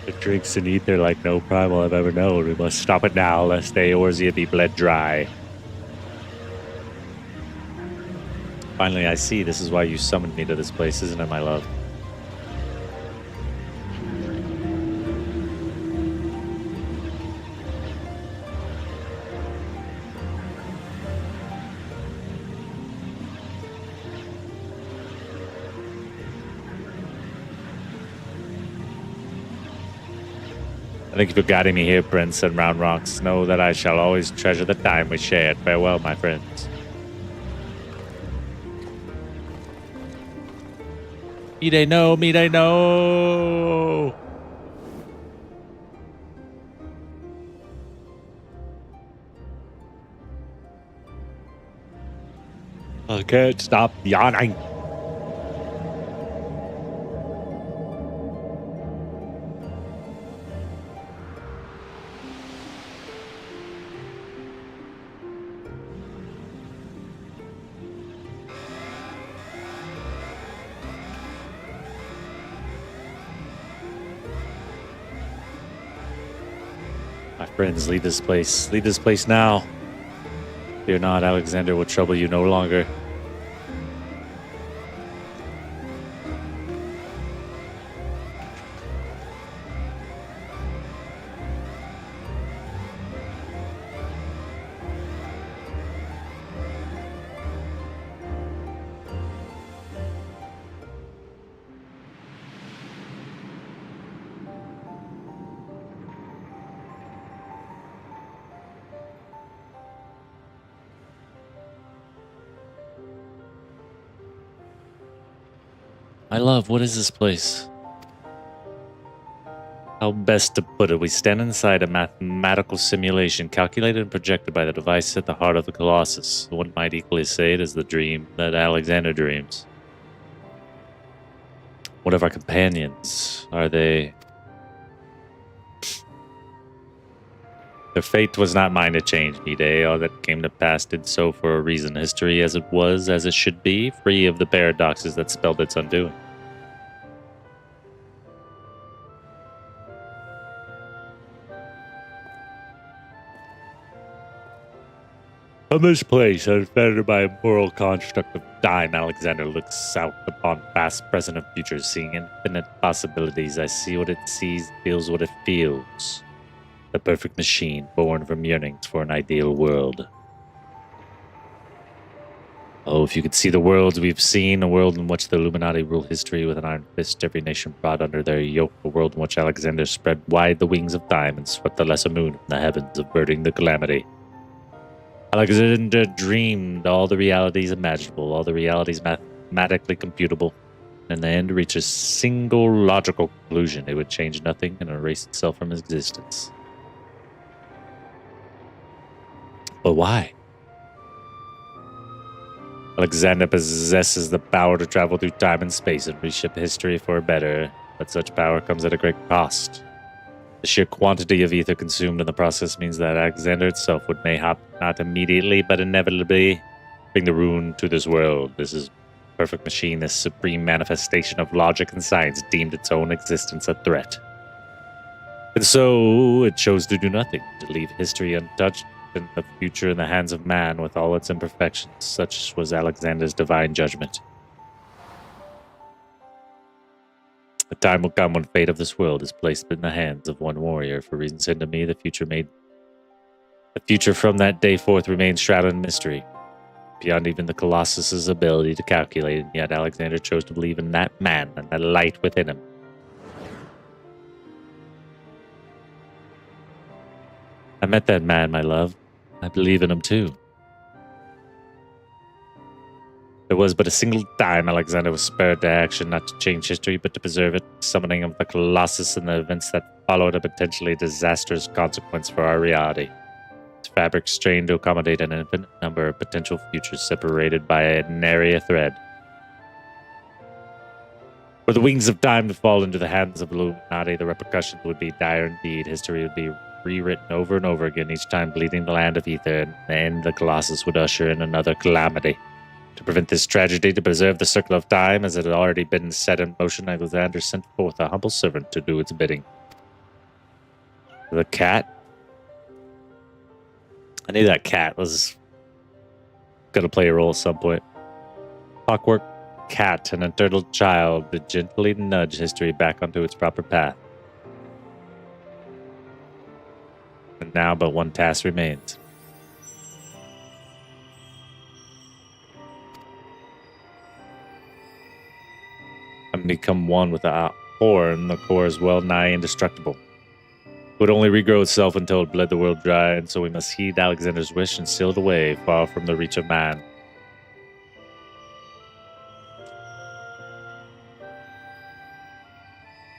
It drinks and ether like no primal I've ever known. We must stop it now, lest Eorzea be bled dry. Finally, I see. This is why you summoned me to this place, isn't it, my love? Thank you for guiding me here, Prince, and Round Rocks. Know that I shall always treasure the time we shared. Farewell, my friends. Me they know, me they know. I can't stop yawning. Friends, leave this place. Leave this place now. Fear not, Alexander will trouble you no longer. My love, what is this place? How best to put it? We stand inside a mathematical simulation calculated and projected by the device at the heart of the Colossus. One might equally say it is the dream that Alexander dreams. What of our companions? Are they... Their fate was not mine to change, Mide. All that came to pass did so for a reason. History as it was, as it should be, free of the paradoxes that spelled its undoing. From this place, unfettered by a moral construct of time, Alexander looks out upon past, present, and future, seeing infinite possibilities. I see what it sees, feels what it feels. The perfect machine, born from yearnings for an ideal world. Oh, if you could see the worlds we've seen, a world in which the Illuminati rule history with an iron fist, every nation brought under their yoke, a world in which Alexander spread wide the wings of time and swept the lesser moon from the heavens, averting the calamity. Alexander dreamed all the realities imaginable, all the realities mathematically computable, and in the end reached a single logical conclusion. It would change nothing and erase itself from existence. But why? Alexander possesses the power to travel through time and space and reshape history for a better, but such power comes at a great cost. The sheer quantity of ether consumed in the process means that Alexander itself would mayhap not immediately, but inevitably bring the ruin to this world. This is perfect machine, this supreme manifestation of logic and science, deemed its own existence a threat. And so it chose to do nothing, to leave history untouched, and the future in the hands of man with all its imperfections. Such was Alexander's divine judgment. The time will come when fate of this world is placed in the hands of one warrior. For reasons hidden to me, the future from that day forth remains shrouded in mystery, beyond even the Colossus's ability to calculate, and yet Alexander chose to believe in that man and the light within him. I met that man, my love. I believe in him too. There was but a single time Alexander was spurred to action, not to change history, but to preserve it. The summoning of the Colossus and the events that followed a potentially disastrous consequence for our reality. Its fabric strained to accommodate an infinite number of potential futures separated by a nary a thread. Were the wings of time to fall into the hands of Illuminati, the repercussions would be dire indeed. History would be rewritten over and over again, each time bleeding the land of ether, and in the end the Colossus would usher in another calamity. To prevent this tragedy, to preserve the circle of time as it had already been set in motion, Alexander sent forth a humble servant to do its bidding. The cat? I knew that cat was going to play a role at some point. Clockwork cat, an entitled child, to gently nudge history back onto its proper path. And now but one task remains. And become one with the core, and the core is well nigh indestructible. It would only regrow itself until it bled the world dry, and so we must heed Alexander's wish and seal it away, far from the reach of man.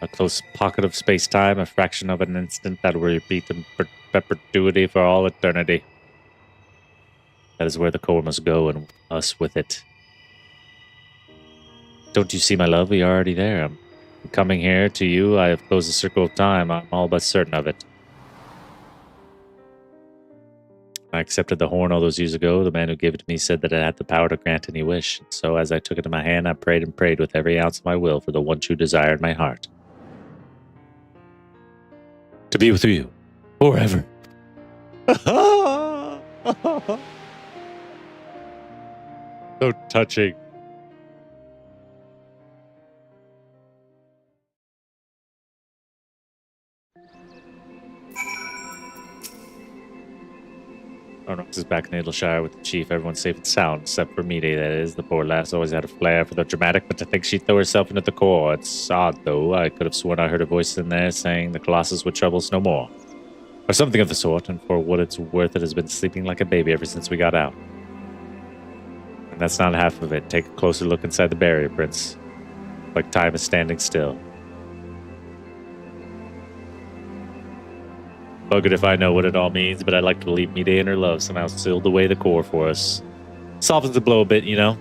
A close pocket of space-time, a fraction of an instant that will repeat in perpetuity for all eternity. That is where the core must go, and us with it. Don't you see, my love? We are already there. I'm coming here to you. I have closed the circle of time. I'm all but certain of it. I accepted the horn all those years ago. The man who gave it to me said that it had the power to grant any wish. So as I took it in my hand, I prayed and prayed with every ounce of my will for the one true desire in my heart. To be with you forever. So touching. Arnox is back in Nadelshire with the chief. Everyone's safe and sound, except for Mide, that is. The poor lass always had a flair for the dramatic, but to think she'd throw herself into the core. It's odd, though. I could have sworn I heard a voice in there saying the Colossus would trouble us no more. Or something of the sort, and for what it's worth, it has been sleeping like a baby ever since we got out. And that's not half of it. Take a closer look inside the barrier, Prince. Like time is standing still. Buggered if I know what it all means, but I'd like to believe Mide and her love somehow sealed away the core for us. Softens the blow a bit, you know?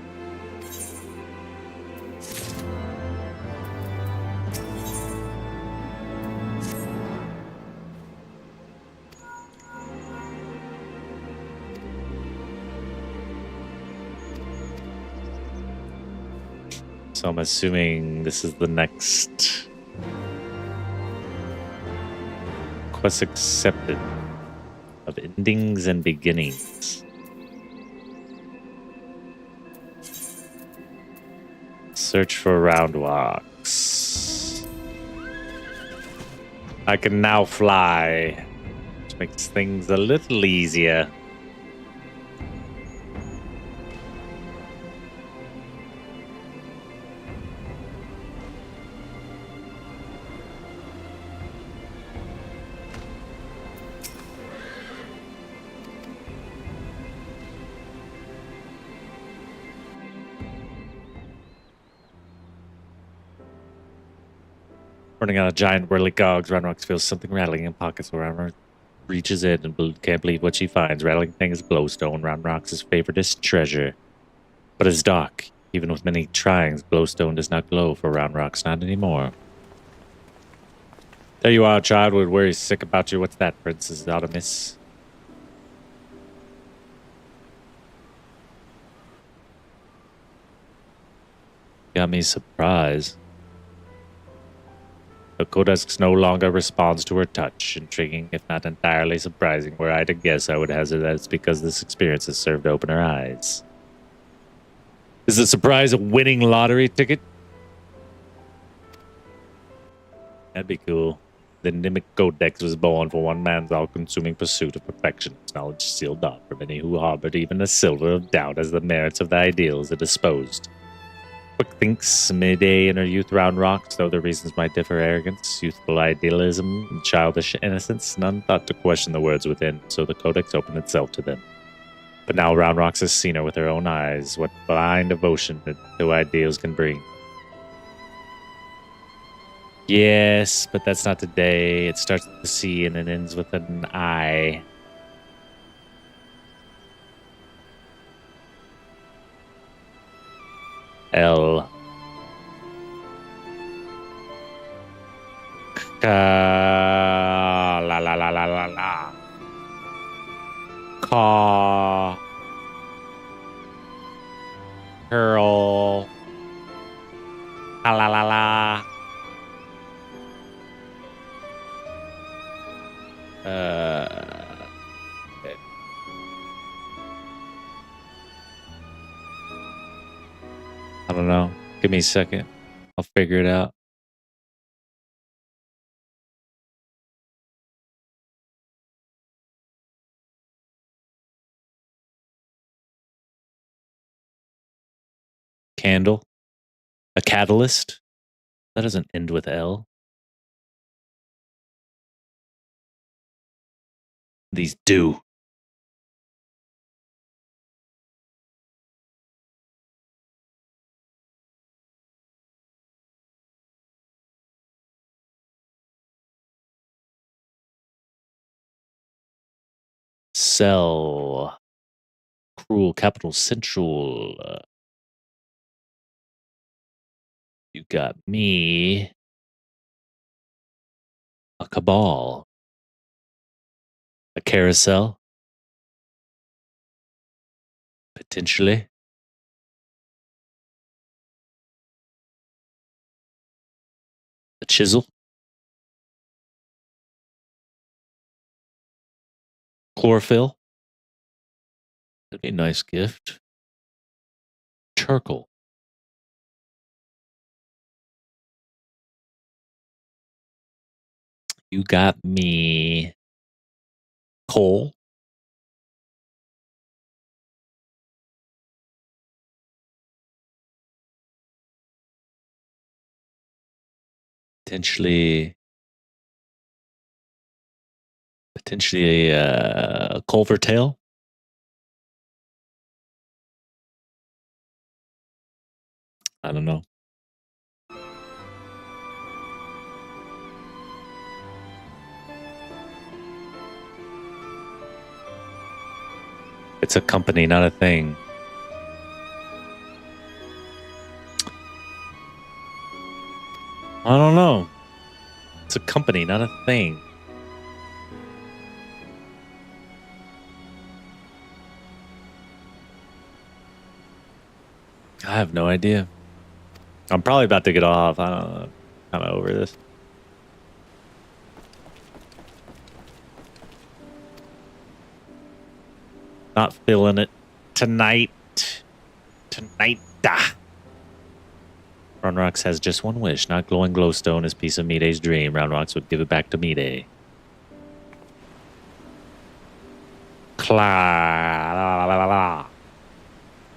So I'm assuming this is the next quest accepted of endings and beginnings. Search for round walks. I can now fly, which makes things a little easier. Running on a giant whirly cogs, Ranrox feels something rattling in pockets where Ranrox reaches in and can't believe what she finds. Rattling thing is glowstone, Ranrox's favoriteest treasure. But it's dark. Even with many tryings, glowstone does not glow for Ranrox, not anymore. There you are, child. We're very sick about you. What's that, Princess Artemis? Got me surprised. The Codex no longer responds to her touch, intriguing if not entirely surprising. Were I to guess, I would hazard that it's because this experience has served to open her eyes. Is the surprise a winning lottery ticket? That'd be cool. The Nimic Codex was born for one man's all-consuming pursuit of perfection. Its knowledge sealed off from any who harbored even a silver of doubt as the merits of the ideals it espoused. Quick thinks Midday in her youth round rocks, though the reasons might differ: arrogance, youthful idealism, and childish innocence. None thought to question the words within, so the Codex opened itself to them. But now Round Rocks has seen her with her own eyes, what blind devotion that two ideals can bring. Yes, but that's not today. It starts with the C and it ends with an I. L. La la la la la la. Caw. Curl. La la la la. Okay. I don't know. Give me a second. I'll figure it out. Candle. A catalyst. That doesn't end with L. These do. Cell. Cruel capital central. You got me. A cabal. A carousel. Potentially. A chisel. Chlorophyll. That'd be a nice gift. Charcoal. You got me. Coal. Potentially a culver tail. I don't know. It's a company, not a thing. I don't know. It's a company, not a thing. I have no idea. I'm probably about to get off. I don't know. Kind of over this. Not feeling it tonight. Tonight. Roundrocks has just one wish, not glowing glowstone as piece of Miday's dream. Roundrocks would give it back to Miday. Cla la la la la.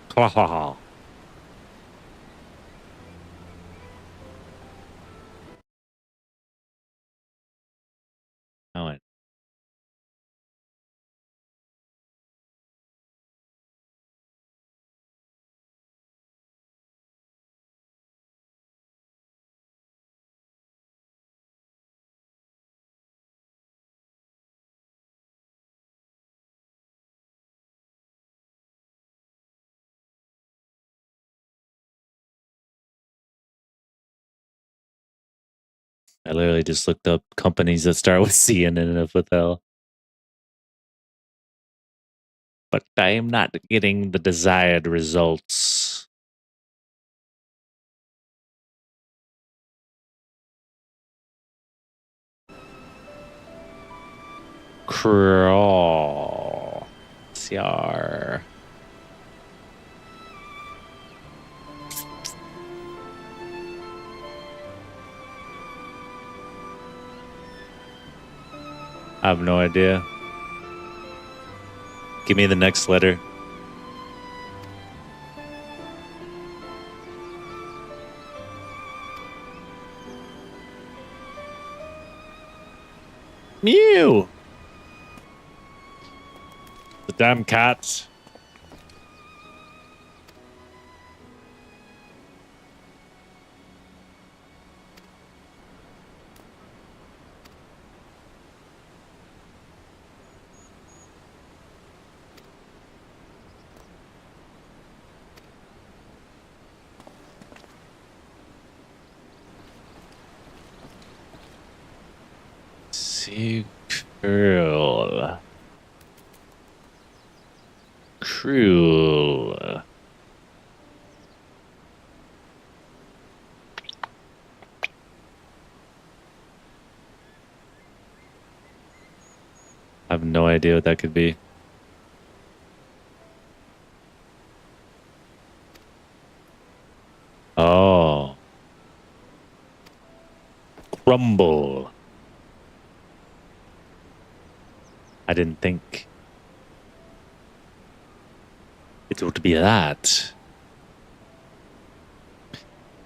Cla. Oh, I literally just looked up companies that start with C and end up with L. But I am not getting the desired results. Crawl. CR. I have no idea. Give me the next letter. Mew! The damn cats. Cruel. Cruel. I have no idea what that could be. Oh. Crumble. I didn't think it would be that.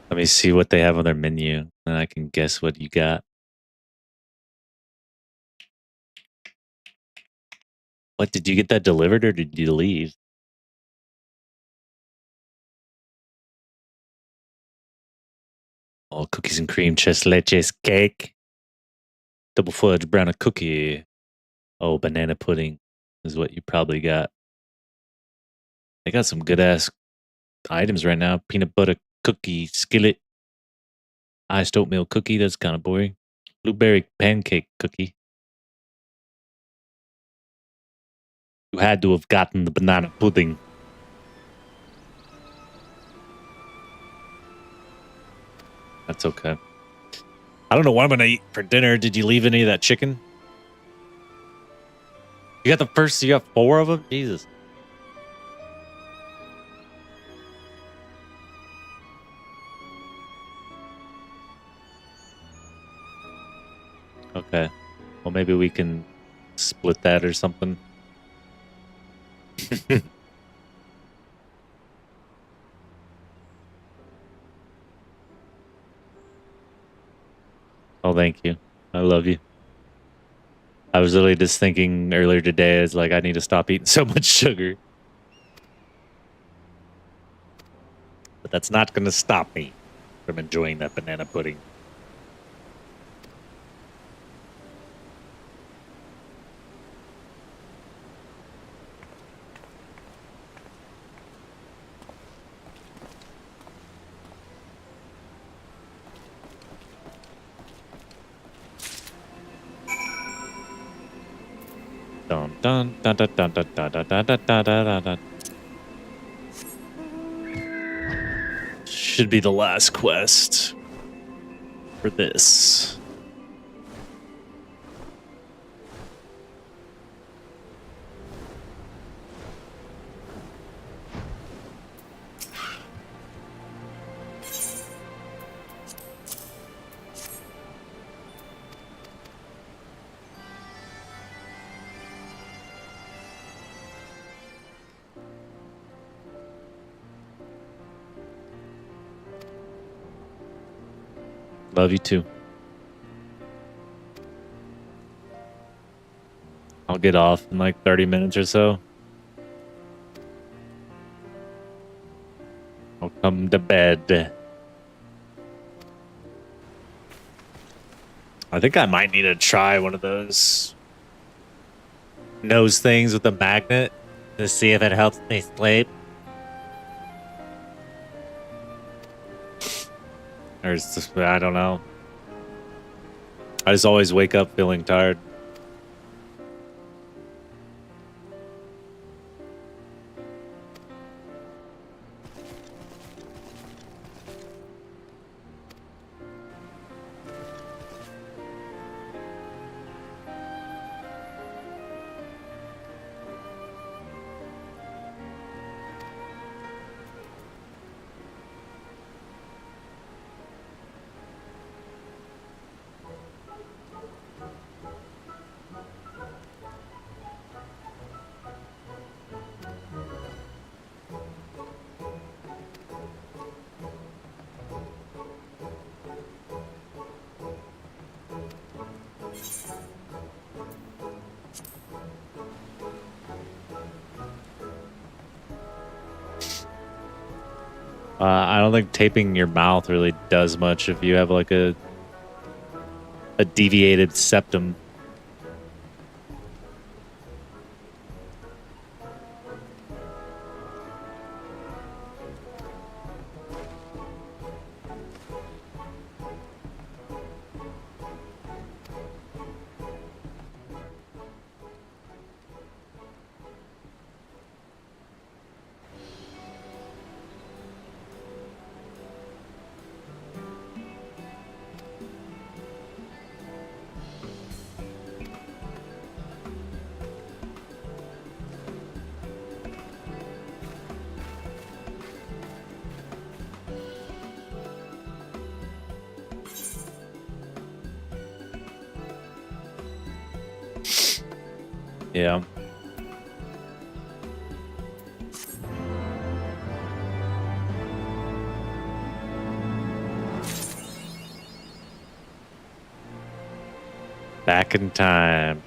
Let me see what they have on their menu, and I can guess what you got. What, did you get that delivered or did you leave? Oh, cookies and cream, tres leches cake. Double fudge brownie cookie. Oh, banana pudding is what you probably got. They got some good ass items right now. Peanut butter cookie skillet. Iced oatmeal cookie, that's kind of boring. Blueberry pancake cookie. You had to have gotten the banana pudding. That's okay. I don't know what I'm gonna eat for dinner. Did you leave any of that chicken? You got 4 of them? Jesus. Okay. Well, maybe we can split that or something. Oh, thank you. I love you. I was literally just thinking earlier today, is like, I need to stop eating so much sugar. But that's not going to stop me from enjoying that banana pudding. Dun dun dun dun dun dun dun dun dun dun dun dun. Should be the last quest for this. Love you too. I'll get off in like 30 minutes or so. I'll come to bed. I think I might need to try one of those nose things with a magnet to see if it helps me sleep. Or it's just, I don't know. I just always wake up feeling tired. I don't think taping your mouth really does much if you have like a deviated septum. Yeah. Back in time.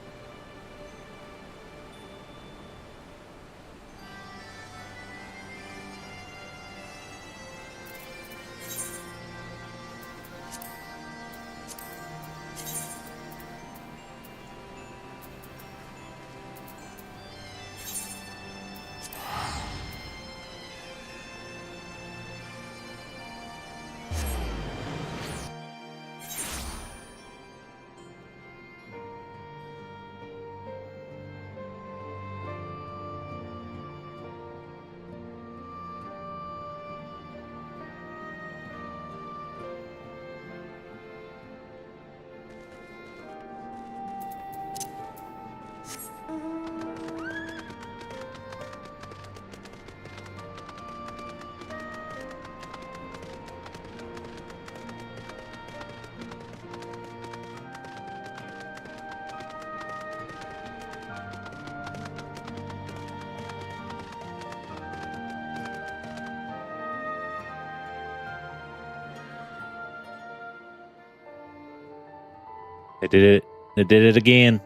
They did it. They did it again.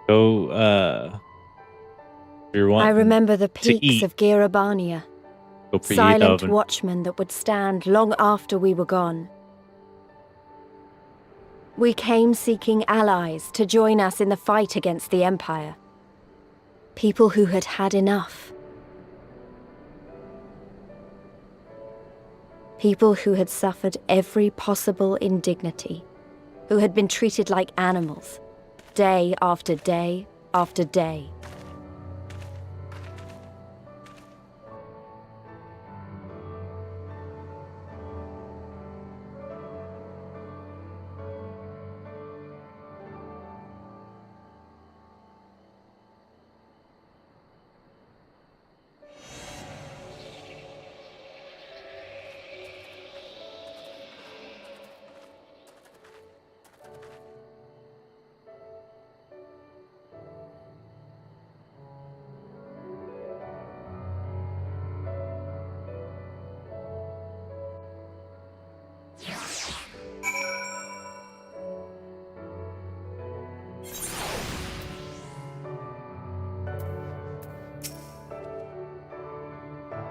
Go, if you're I wanting remember the to peaks eat, of Girabania, go preheat the silent oven. watchmen that would stand long after we were gone. We came seeking allies to join us in the fight against the Empire. People who had had enough. People who had suffered every possible indignity who had been treated like animals, day after day after day.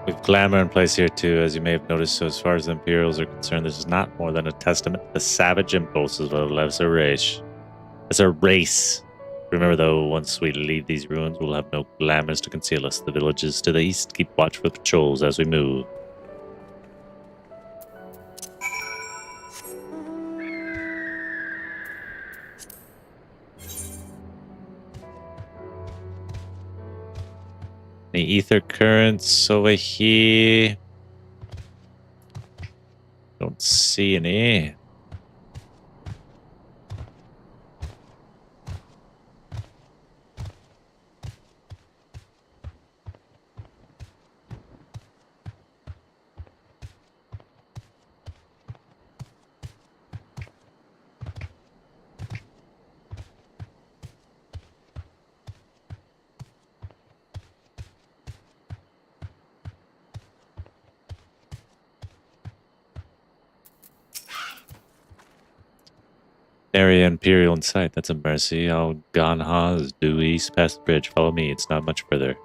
We've glamour in place here too, as you may have noticed. So as far as the Imperials are concerned, this is not more than a testament to the savage impulses of a lesser race. As a race. Remember though, once we leave these ruins, we'll have no glamours to conceal us. The villages to the east keep watch for patrols as we move. Any ether currents over here? Don't see any. Area Imperial in sight. That's a mercy. Al-Ganha is due east past the bridge. Follow me. It's not much further.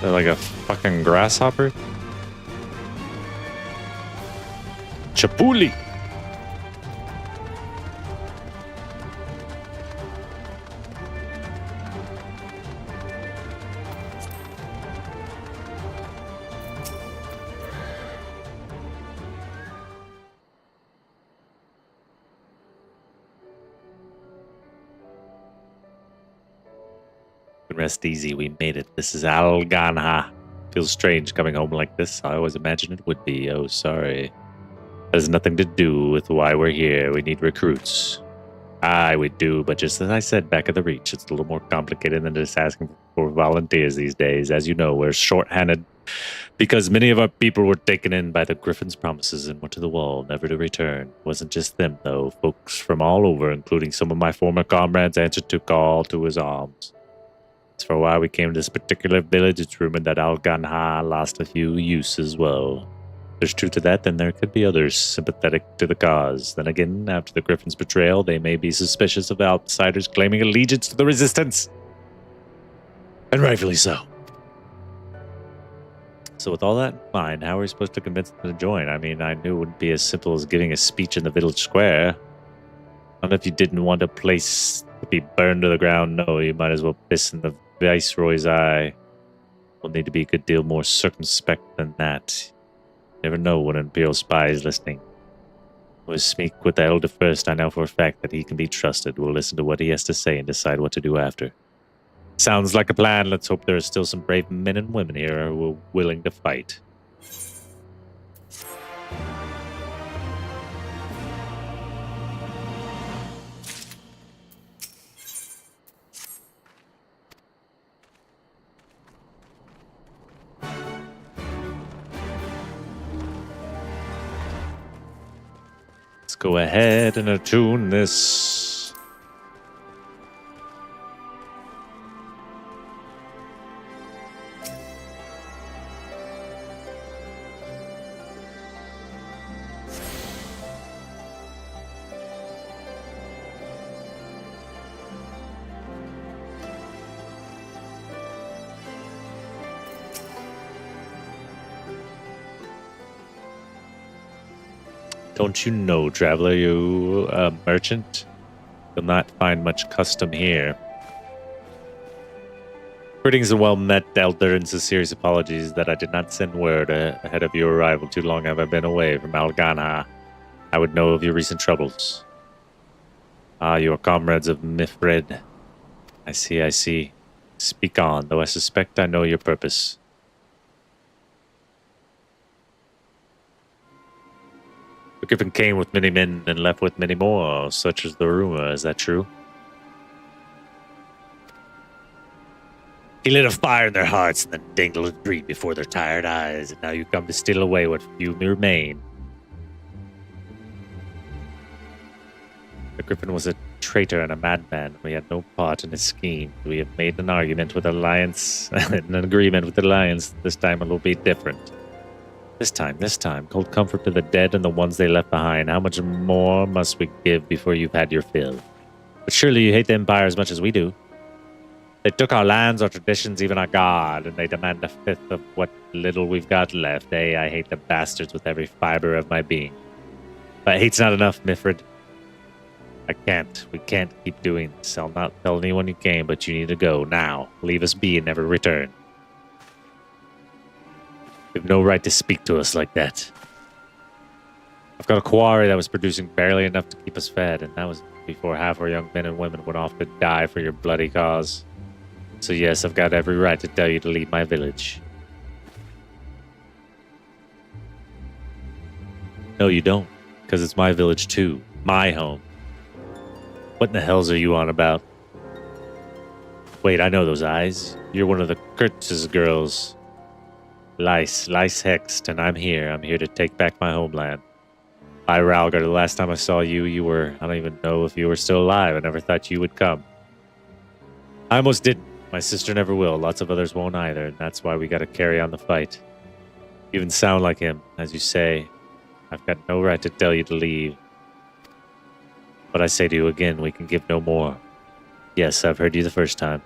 They're like a fucking grasshopper. Chapuli. Rest easy, we made it. This is Al-Ganha. Feels strange coming home like this. I always imagined it would be. Oh, sorry. That has nothing to do with why we're here. We need recruits. Aye, we do, but just as I said back at the Reach, it's a little more complicated than just asking for volunteers these days. As you know, we're short-handed because many of our people were taken in by the Griffin's promises and went to the wall, never to return. It wasn't just them, though. Folks from all over, including some of my former comrades, answered to call to his arms. As for why we came to this particular village, it's rumored that Al-Ganha lost a few use as well. If there's truth to that, then there could be others sympathetic to the cause. Then again, after the Griffin's betrayal, they may be suspicious of outsiders claiming allegiance to the Resistance. And rightfully so. So with all that in mind, how are we supposed to convince them to join? I mean, I knew it wouldn't be as simple as giving a speech in the village square. Not if you didn't want a place to be burned to the ground. No, you might as well piss in the Viceroy's eye. We'll need to be a good deal more circumspect than that. You never know when an Imperial spy is listening. We'll speak with the Elder first. I know for a fact that he can be trusted. We'll listen to what he has to say and decide what to do after. Sounds like a plan. Let's hope there are still some brave men and women here who are willing to fight. Let's go ahead and attune this. Don't you know, traveler, you a merchant? You'll not find much custom here. Greetings and well met, Elder, and sincere apologies that I did not send word ahead of your arrival. Too long have I been away from Algana. I would know of your recent troubles. Ah, you are comrades of Mifred. I see, I see. Speak on, though I suspect I know your purpose. The Griffin came with many men and left with many more. Such is the rumor. Is that true? He lit a fire in their hearts and then dangled a dream before their tired eyes. And now you come to steal away what few remain. The Griffin was a traitor and a madman. We had no part in his scheme. We have made an argument with Alliance, an agreement with Alliance. This time it will be different. This time, cold comfort to the dead and the ones they left behind. How much more must we give before you've had your fill? But surely you hate the Empire as much as we do. They took our lands, our traditions, even our God, and they demand a fifth of what little we've got left. I hate the bastards with every fiber of my being. But hate's not enough, Mifred. We can't keep doing this. I'll not tell anyone you came, but you need to go now. Leave us be and never return. You have no right to speak to us like that. I've got a quarry that was producing barely enough to keep us fed, and that was before half our young men and women went off to die for your bloody cause. So yes, I've got every right to tell you to leave my village. No, you don't, because it's my village too. My home. What in the hells are you on about? Wait, I know those eyes. You're one of the Kurtz's girls. Lice Hext, and I'm here. I'm here to take back my homeland. By Ralgar, the last time I saw you, you were... I don't even know if you were still alive. I never thought you would come. I almost didn't. My sister never will. Lots of others won't either, and that's why we gotta carry on the fight. You even sound like him, as you say. I've got no right to tell you to leave. But I say to you again, we can give no more. Yes, I've heard you the first time.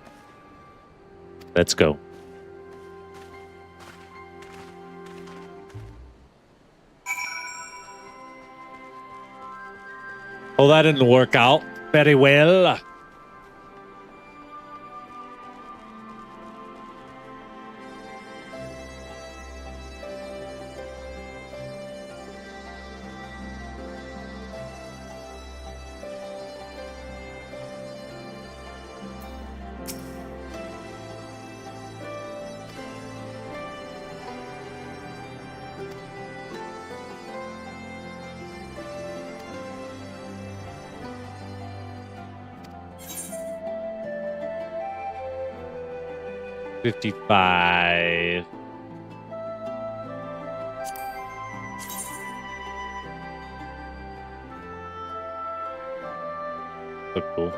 Let's go. Oh, that didn't work out very well. $55. Look cool.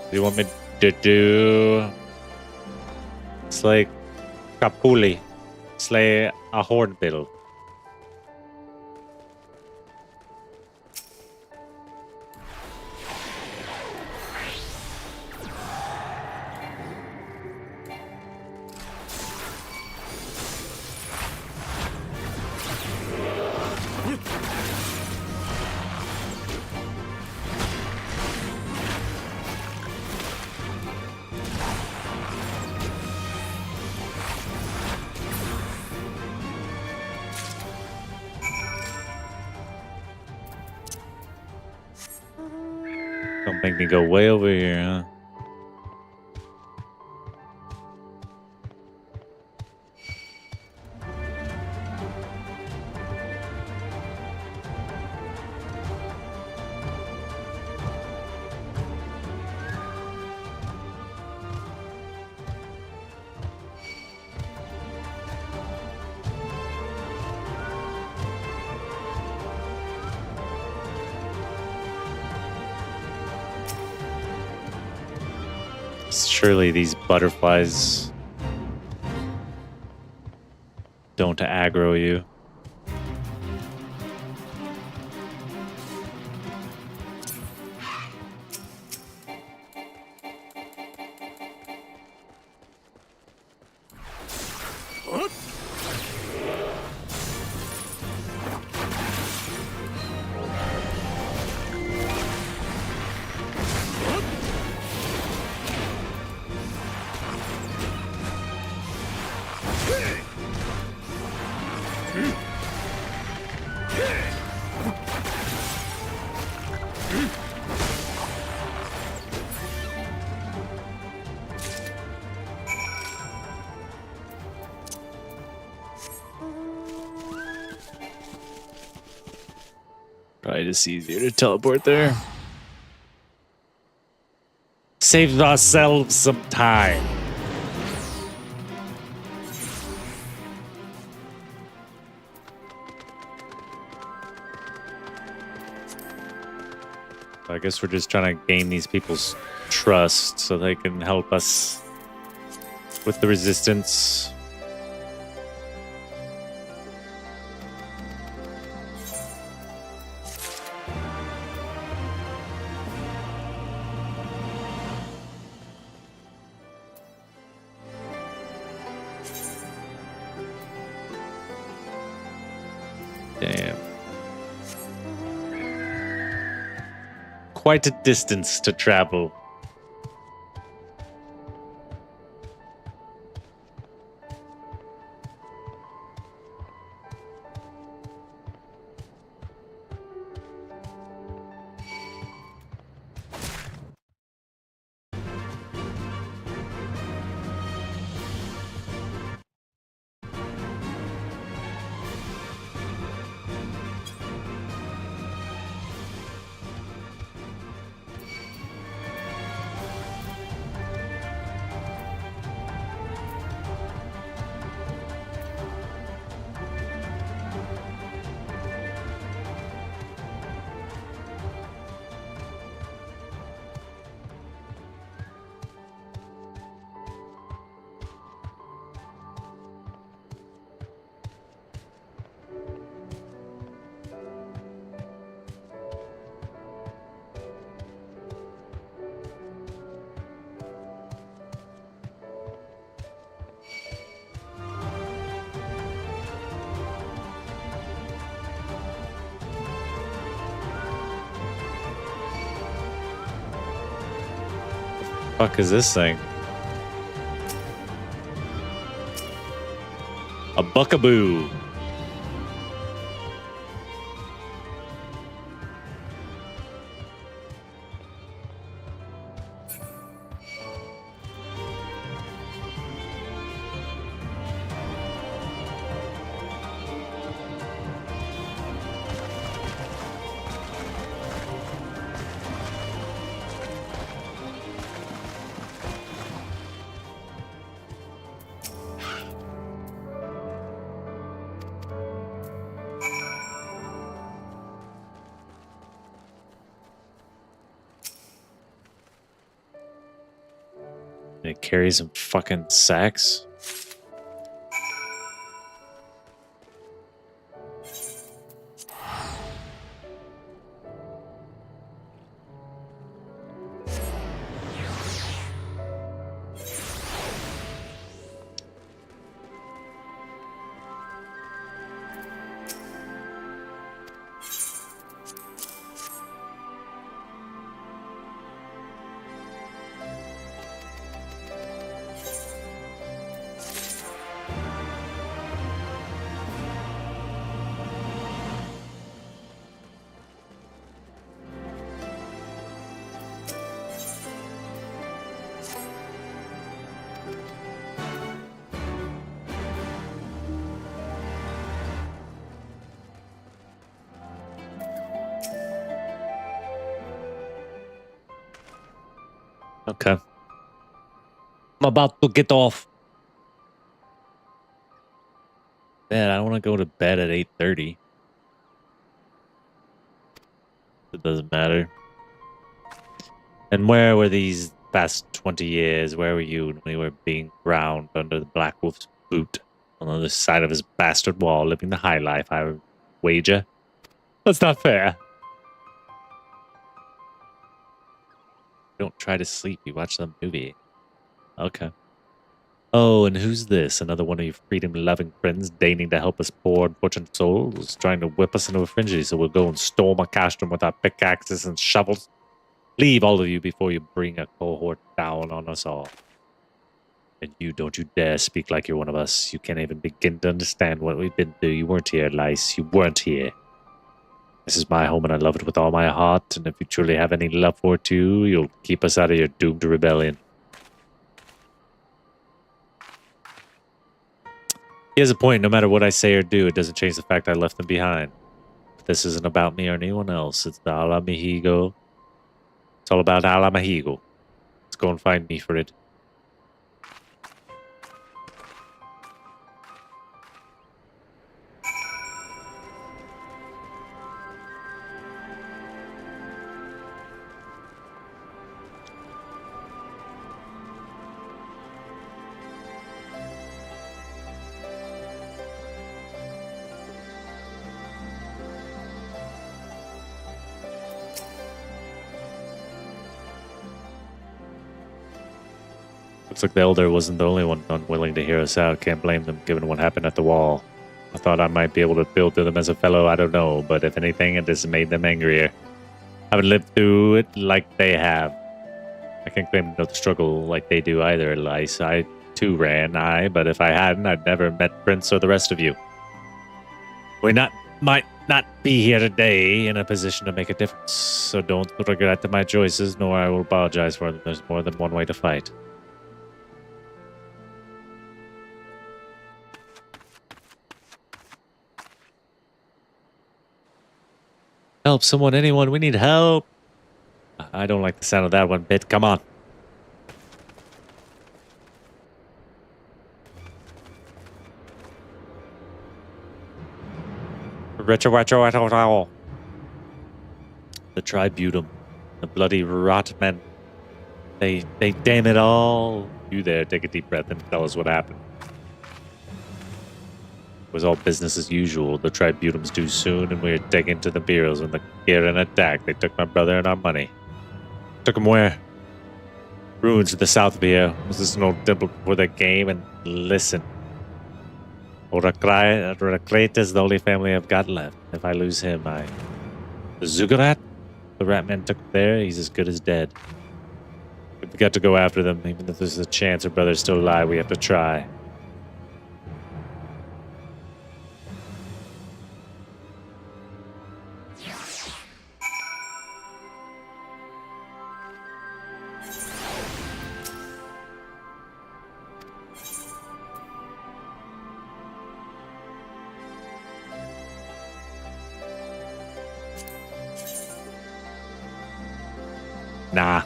Do you want me to do... Slay Kapuli. Slay a hornbill. Make me go way over here, huh? Surely these butterflies don't aggro you. Probably just easier to teleport there. Save ourselves some time. I guess we're just trying to gain these people's trust so they can help us with the resistance. Damn. Quite a distance to travel. Fuck is this thing? A buckaboo. It carries some fucking sacks. Okay. I'm about to get off. Man, I don't want to go to bed at 8:30. It doesn't matter. And where were these past 20 years? Where were you when we were being ground under the Black Wolf's boot on the other side of his bastard wall, living the high life, I wager? That's not fair. Don't try to sleep. You watch the movie. Okay. Oh, and who's this? Another one of your freedom-loving friends deigning to help us poor unfortunate souls, trying to whip us into a frenzy so we'll go and storm a castrum with our pickaxes and shovels? Leave, all of you, before you bring a cohort down on us all. And you, don't you dare speak like you're one of us. You can't even begin to understand what we've been through. You weren't here, Lice. You weren't here. This is my home and I love it with all my heart, and if you truly have any love for it too, you'll keep us out of your doomed rebellion. He has a point. No matter what I say or do, it doesn't change the fact I left them behind. But this isn't about me or anyone else. It's the Alamahigo. It's all about Alamahigo. Let's go and find me for it. Looks like the Elder wasn't the only one unwilling to hear us out. Can't blame them, given what happened at the wall. I thought I might be able to appeal to them as a fellow, I don't know, but if anything, it has made them angrier. I haven't lived through it like they have. I can't claim to know the struggle like they do either, Lice. I too ran, but if I hadn't, I'd never met Prince or the rest of you. Might not be here today in a position to make a difference, so don't regret my choices, nor I will apologize for them. There's more than one way to fight. Help someone, anyone, we need help. I don't like the sound of that one bit. Come on. The Tributum, the bloody rot men. They damn it all. You there, take a deep breath and tell us what happened. It was all business as usual. The Tributum's due soon, and we were digging to the Imperials when the Kirin attacked. They took my brother and our money. Took him where? Ruins to the south of here. Was this an old temple before the game? And listen. Oraclate is the only family I've got left. If I lose him, The Zugarat? The Ratman took him there. He's as good as dead. We've got to go after them. Even if there's a chance our brother's still alive, we have to try. Nah.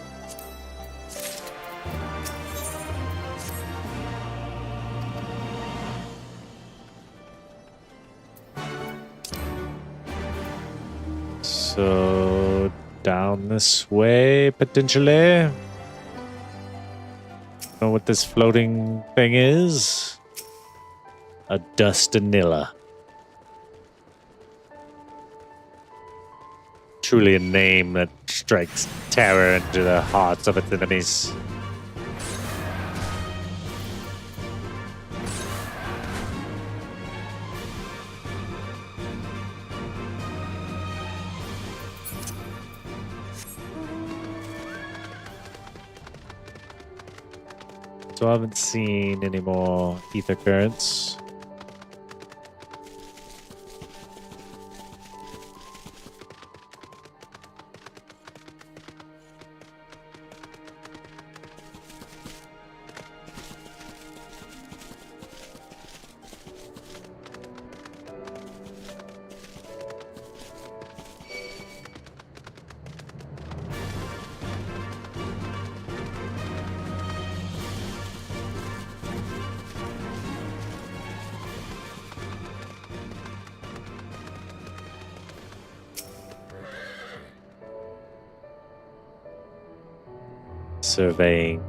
So, down this way, potentially. Know what this floating thing is? A Dustanilla. Truly a name that strikes terror into the hearts of its enemies. So I haven't seen any more ether currents. Surveying.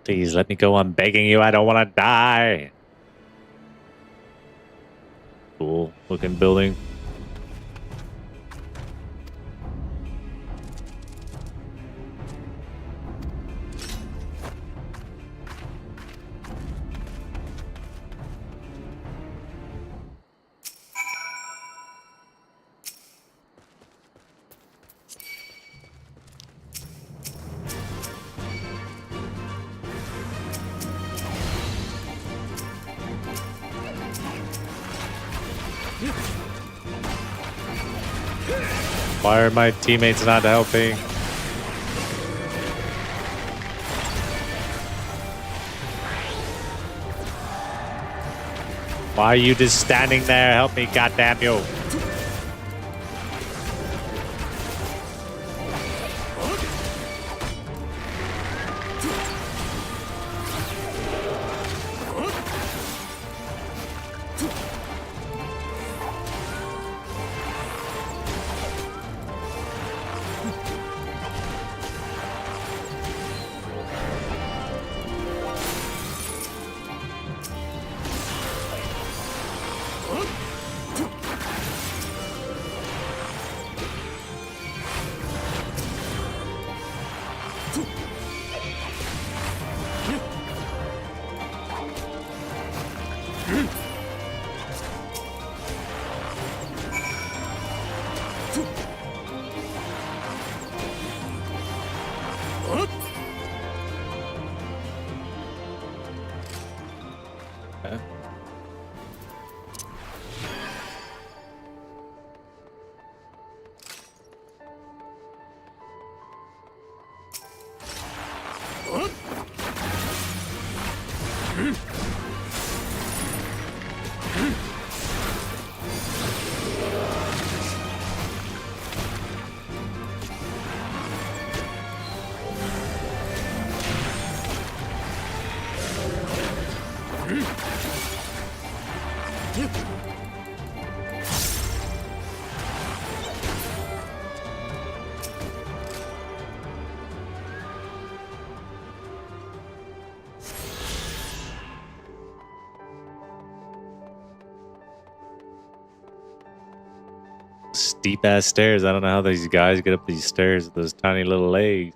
Please let me go. I'm begging you. I don't want to die. Cool looking building. Why are my teammates not helping? Why are you just standing there? Help me, goddamn you. Steep ass stairs. I don't know how these guys get up these stairs with those tiny little legs.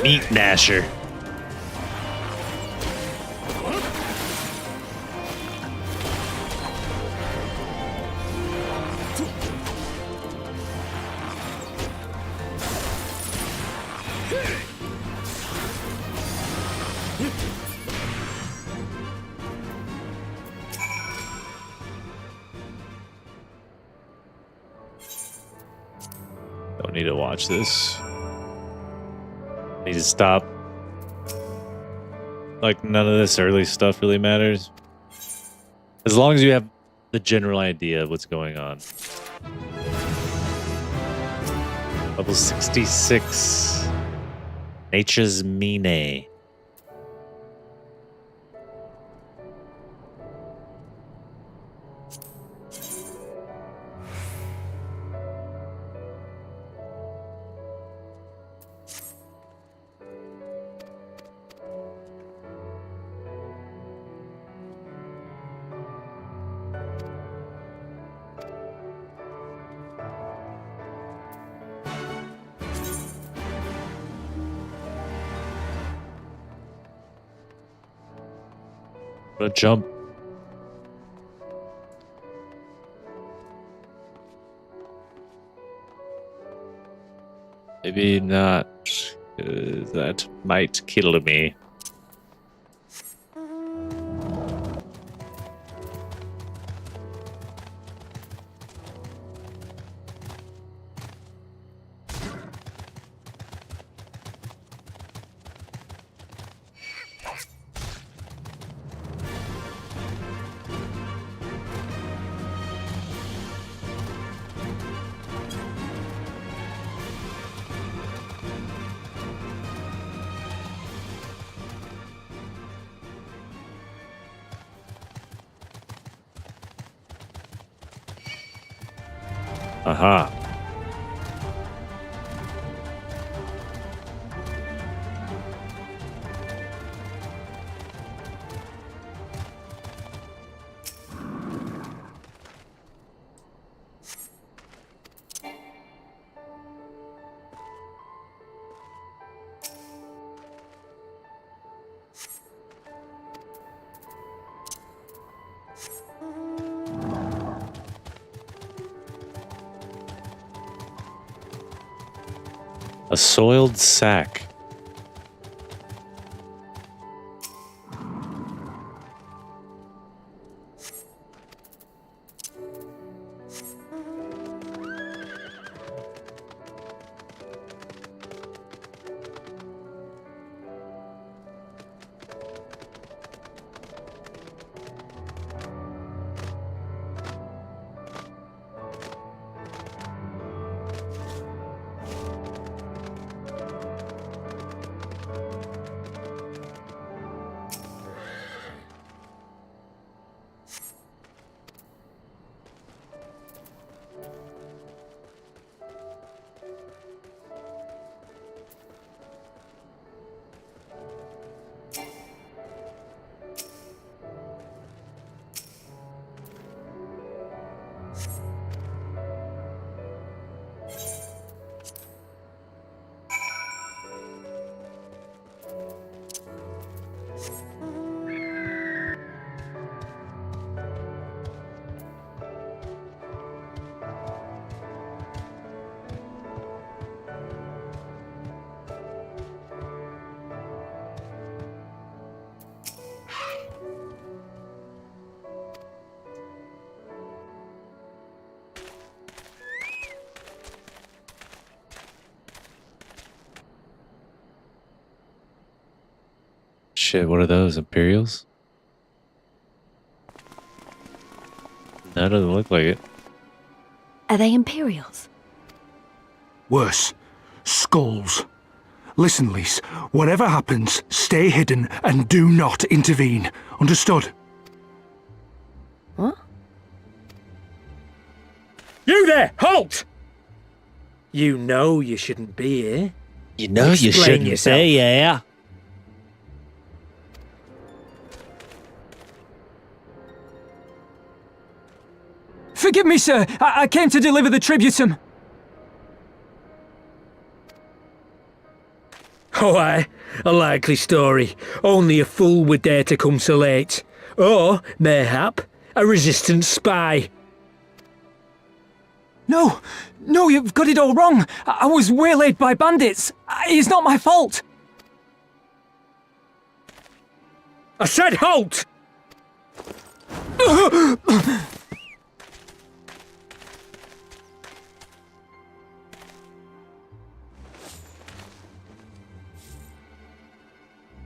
Meat Gnasher. Don't need to watch this. Need to stop. Like, none of this early stuff really matters. As long as you have the general idea of what's going on. Level 66. Nature's Mine. Jump. Maybe not. That might kill me. Aha. A soiled sack. Shit, what are those? Imperials? That doesn't look like it. Are they Imperials? Worse. Skulls. Listen, Lise. Whatever happens, stay hidden and do not intervene. Understood? What? You there! Halt! You know you shouldn't be here. You know you Explain shouldn't yourself. say, yeah. Forgive me, sir. I came to deliver the tributum. Oh, aye. A likely story. Only a fool would dare to come so late. Or, mayhap, a resistance spy. No, you've got it all wrong. I was waylaid by bandits. It's not my fault. I said halt!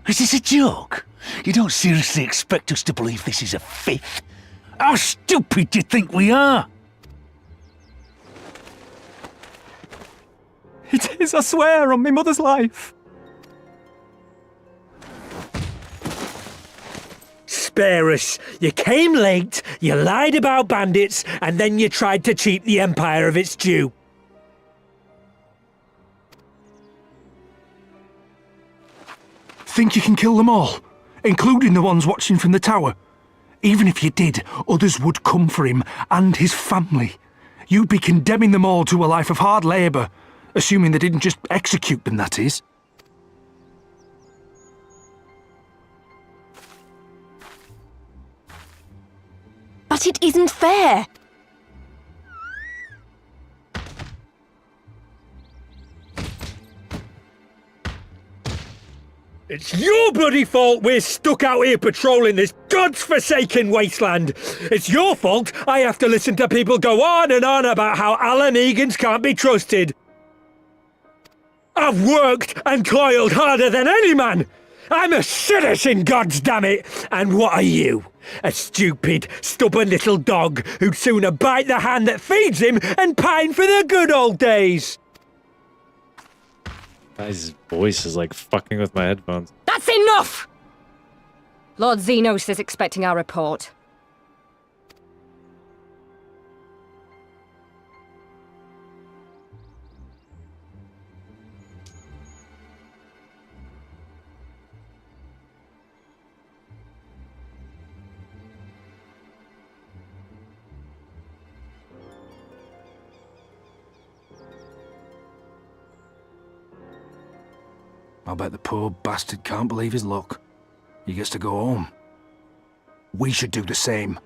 Is this a joke? You don't seriously expect us to believe this is a fifth? How stupid do you think we are? It is, I swear, on my mother's life. Spare us. You came late, you lied about bandits, and then you tried to cheat the Empire of its due. Think you can kill them all? Including the ones watching from the tower? Even if you did, others would come for him and his family. You'd be condemning them all to a life of hard labour. Assuming they didn't just execute them, that is. But it isn't fair. It's your bloody fault we're stuck out here patrolling this god's-forsaken wasteland. It's your fault I have to listen to people go on and on about how Alan Egans can't be trusted. I've worked and toiled harder than any man. I'm a citizen, goddammit! And what are you? A stupid, stubborn little dog who'd sooner bite the hand that feeds him and pine for the good old days. Guy's voice is like fucking with my headphones. That's enough! Lord Xenos is expecting our report. I bet the poor bastard can't believe his luck. He gets to go home. We should do the same.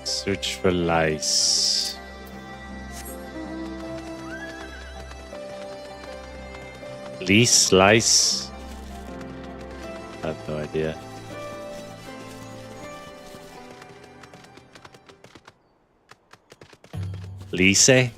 Search for lice. Lice? I have no idea. Lice?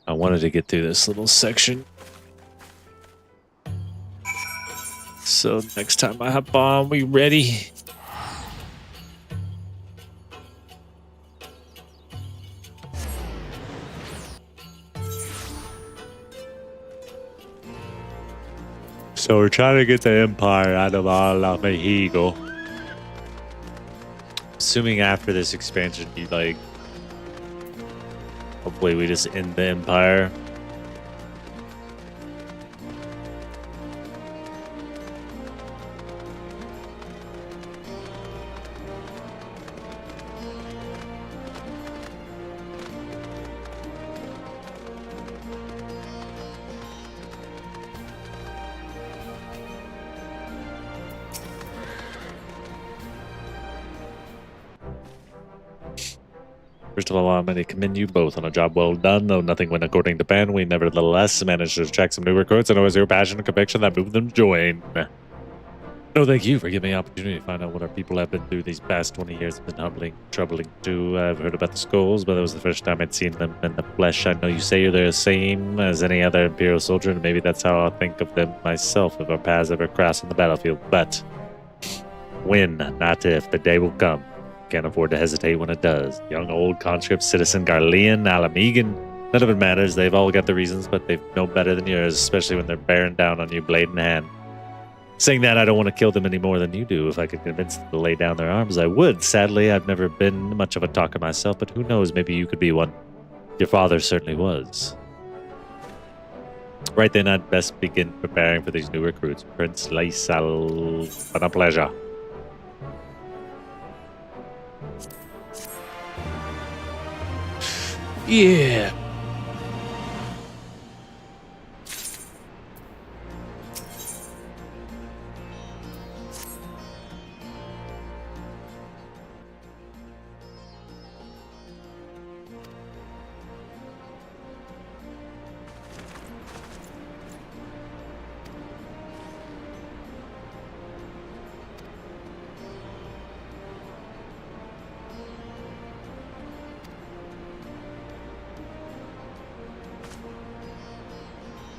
I wanted to get through this little section. So next time I hop on, we ready? So we're trying to get the Empire out of Ala Mexico. Assuming after this expansion, you like Hopefully we just end the Empire. First of all, I'm going to commend you both on a job well done. Though nothing went according to plan, we nevertheless managed to attract some new recruits, and it was your passion and conviction that moved them to join. No, thank you for giving me the opportunity to find out what our people have been through these past 20 years. It's been troubling too. I've heard about the skulls, but that was the first time I'd seen them in the flesh. I know you say they're the same as any other Imperial soldier, and maybe that's how I'll think of them myself if our paths ever cross on the battlefield. But when, not if, the day will come. Can't afford to hesitate when it does. Young, old, conscript, citizen, Garlean, Alamegan, none of it matters. They've all got their reasons, but they've no better than yours, especially when they're bearing down on you blade in hand. Saying that, I don't want to kill them any more than you do. If I could convince them to lay down their arms, I would. Sadly, I've never been much of a talker myself, but who knows, maybe you could be one. Your father certainly was. Right then, I'd best begin preparing for these new recruits. Prince Laisal, been a pleasure. Yeah.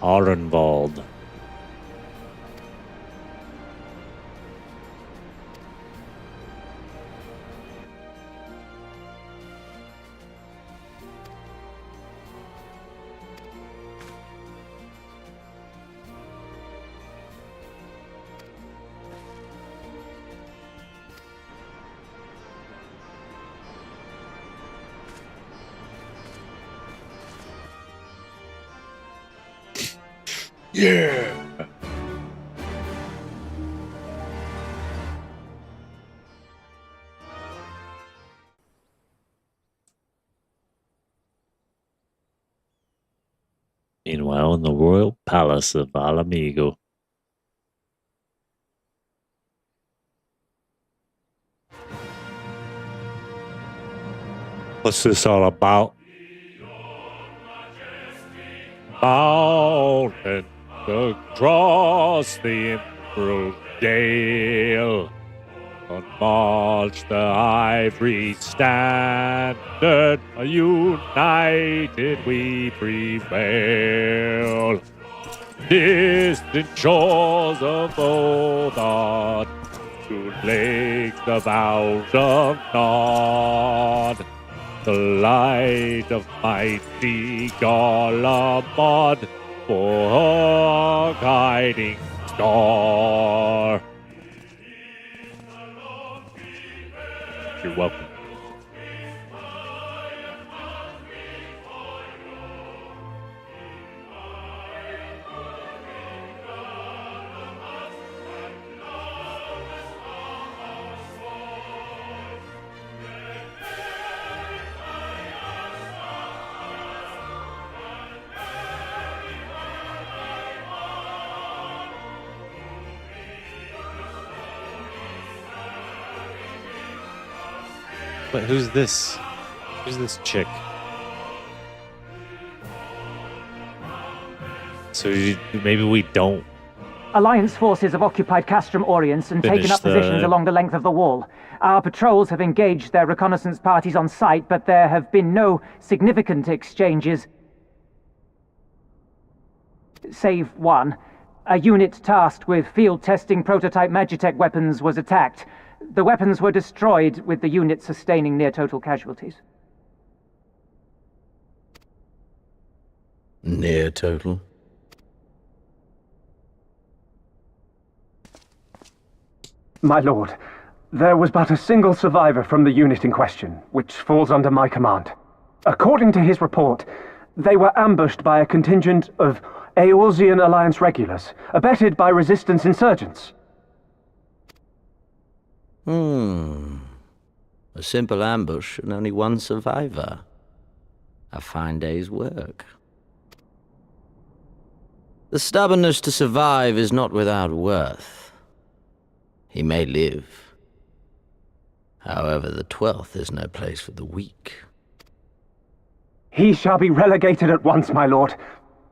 Arenvald. Yeah. Meanwhile, in the royal palace of Alamigo. What's this all about? Mountain across the emerald dale, on march the ivory standard, united we prevail. Distant shores of Odon, to lakes of out of Nod, the light of mighty Garlamod, for a guiding star. You're welcome. But who's this? Who's this chick? So maybe we don't. Alliance forces have occupied Castrum Orients and taken up positions along the length of the wall. Our patrols have engaged their reconnaissance parties on site, but there have been no significant exchanges. Save one. A unit tasked with field testing prototype Magitech weapons was attacked. The weapons were destroyed, with the unit sustaining near-total casualties. Near total? My lord, there was but a single survivor from the unit in question, which falls under my command. According to his report, they were ambushed by a contingent of Eorzean Alliance regulars, abetted by resistance insurgents. A simple ambush and only one survivor. A fine day's work. The stubbornness to survive is not without worth. He may live. However, the 12th is no place for the weak. He shall be relegated at once, my lord.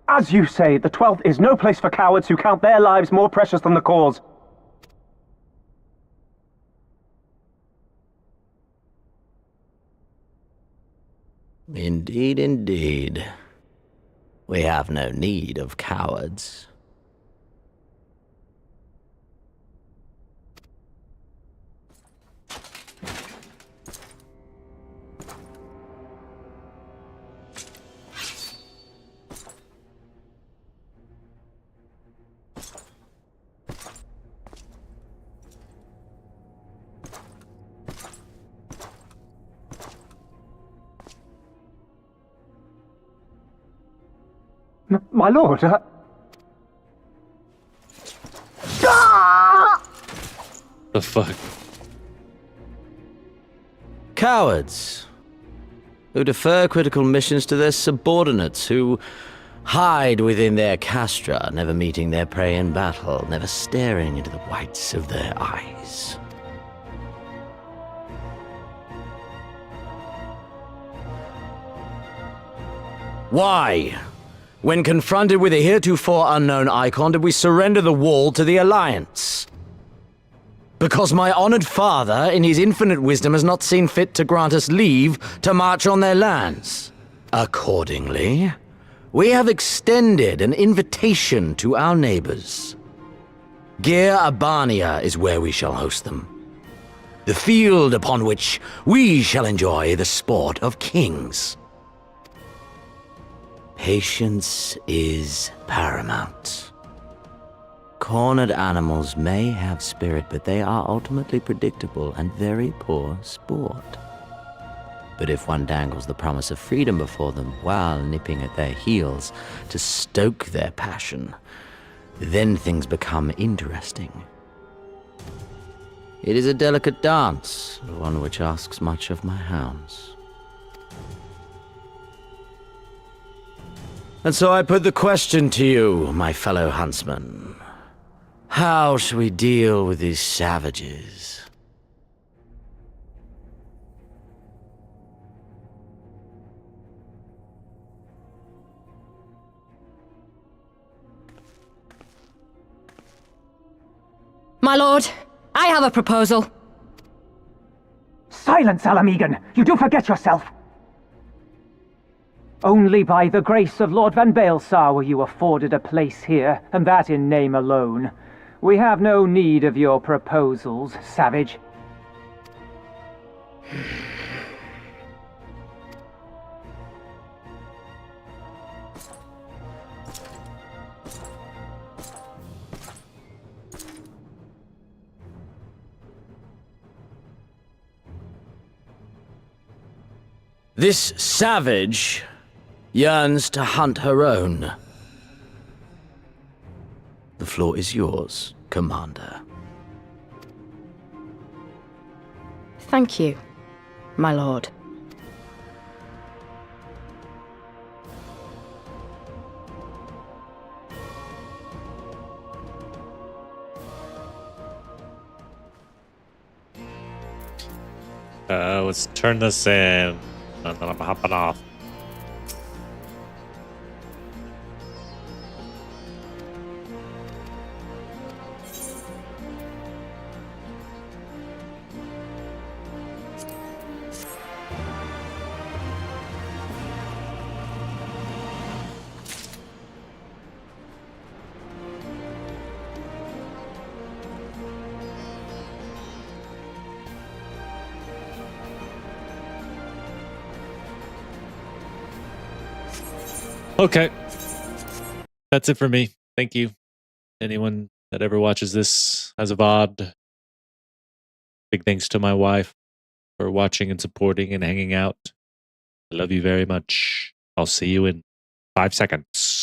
As you say, the 12th is no place for cowards who count their lives more precious than the cause. Indeed, indeed. We have no need of cowards. My lord, The fuck? Cowards. Who defer critical missions to their subordinates, who hide within their castra, never meeting their prey in battle, never staring into the whites of their eyes. Why? When confronted with a heretofore unknown icon, did we surrender the wall to the Alliance? Because my honored father, in his infinite wisdom, has not seen fit to grant us leave to march on their lands. Accordingly, we have extended an invitation to our neighbors. Gir Abania is where we shall host them. The field upon which we shall enjoy the sport of kings. Patience is paramount. Cornered animals may have spirit, but they are ultimately predictable and very poor sport. But if one dangles the promise of freedom before them while nipping at their heels to stoke their passion, then things become interesting. It is a delicate dance, one which asks much of my hounds. And so I put the question to you, my fellow huntsman. How shall we deal with these savages? My lord, I have a proposal. Silence, Alamegan! You do forget yourself! Only by the grace of Lord Van Baelsar were you afforded a place here, and that in name alone. We have no need of your proposals, savage. This savage yearns to hunt her own. The floor is yours, Commander. Thank you, my lord. Let's turn this in, and then I'm hopping off. Okay. That's it for me. Thank you. Anyone that ever watches this as a VOD. Big thanks to my wife for watching and supporting and hanging out. I love you very much. I'll see you in 5 seconds.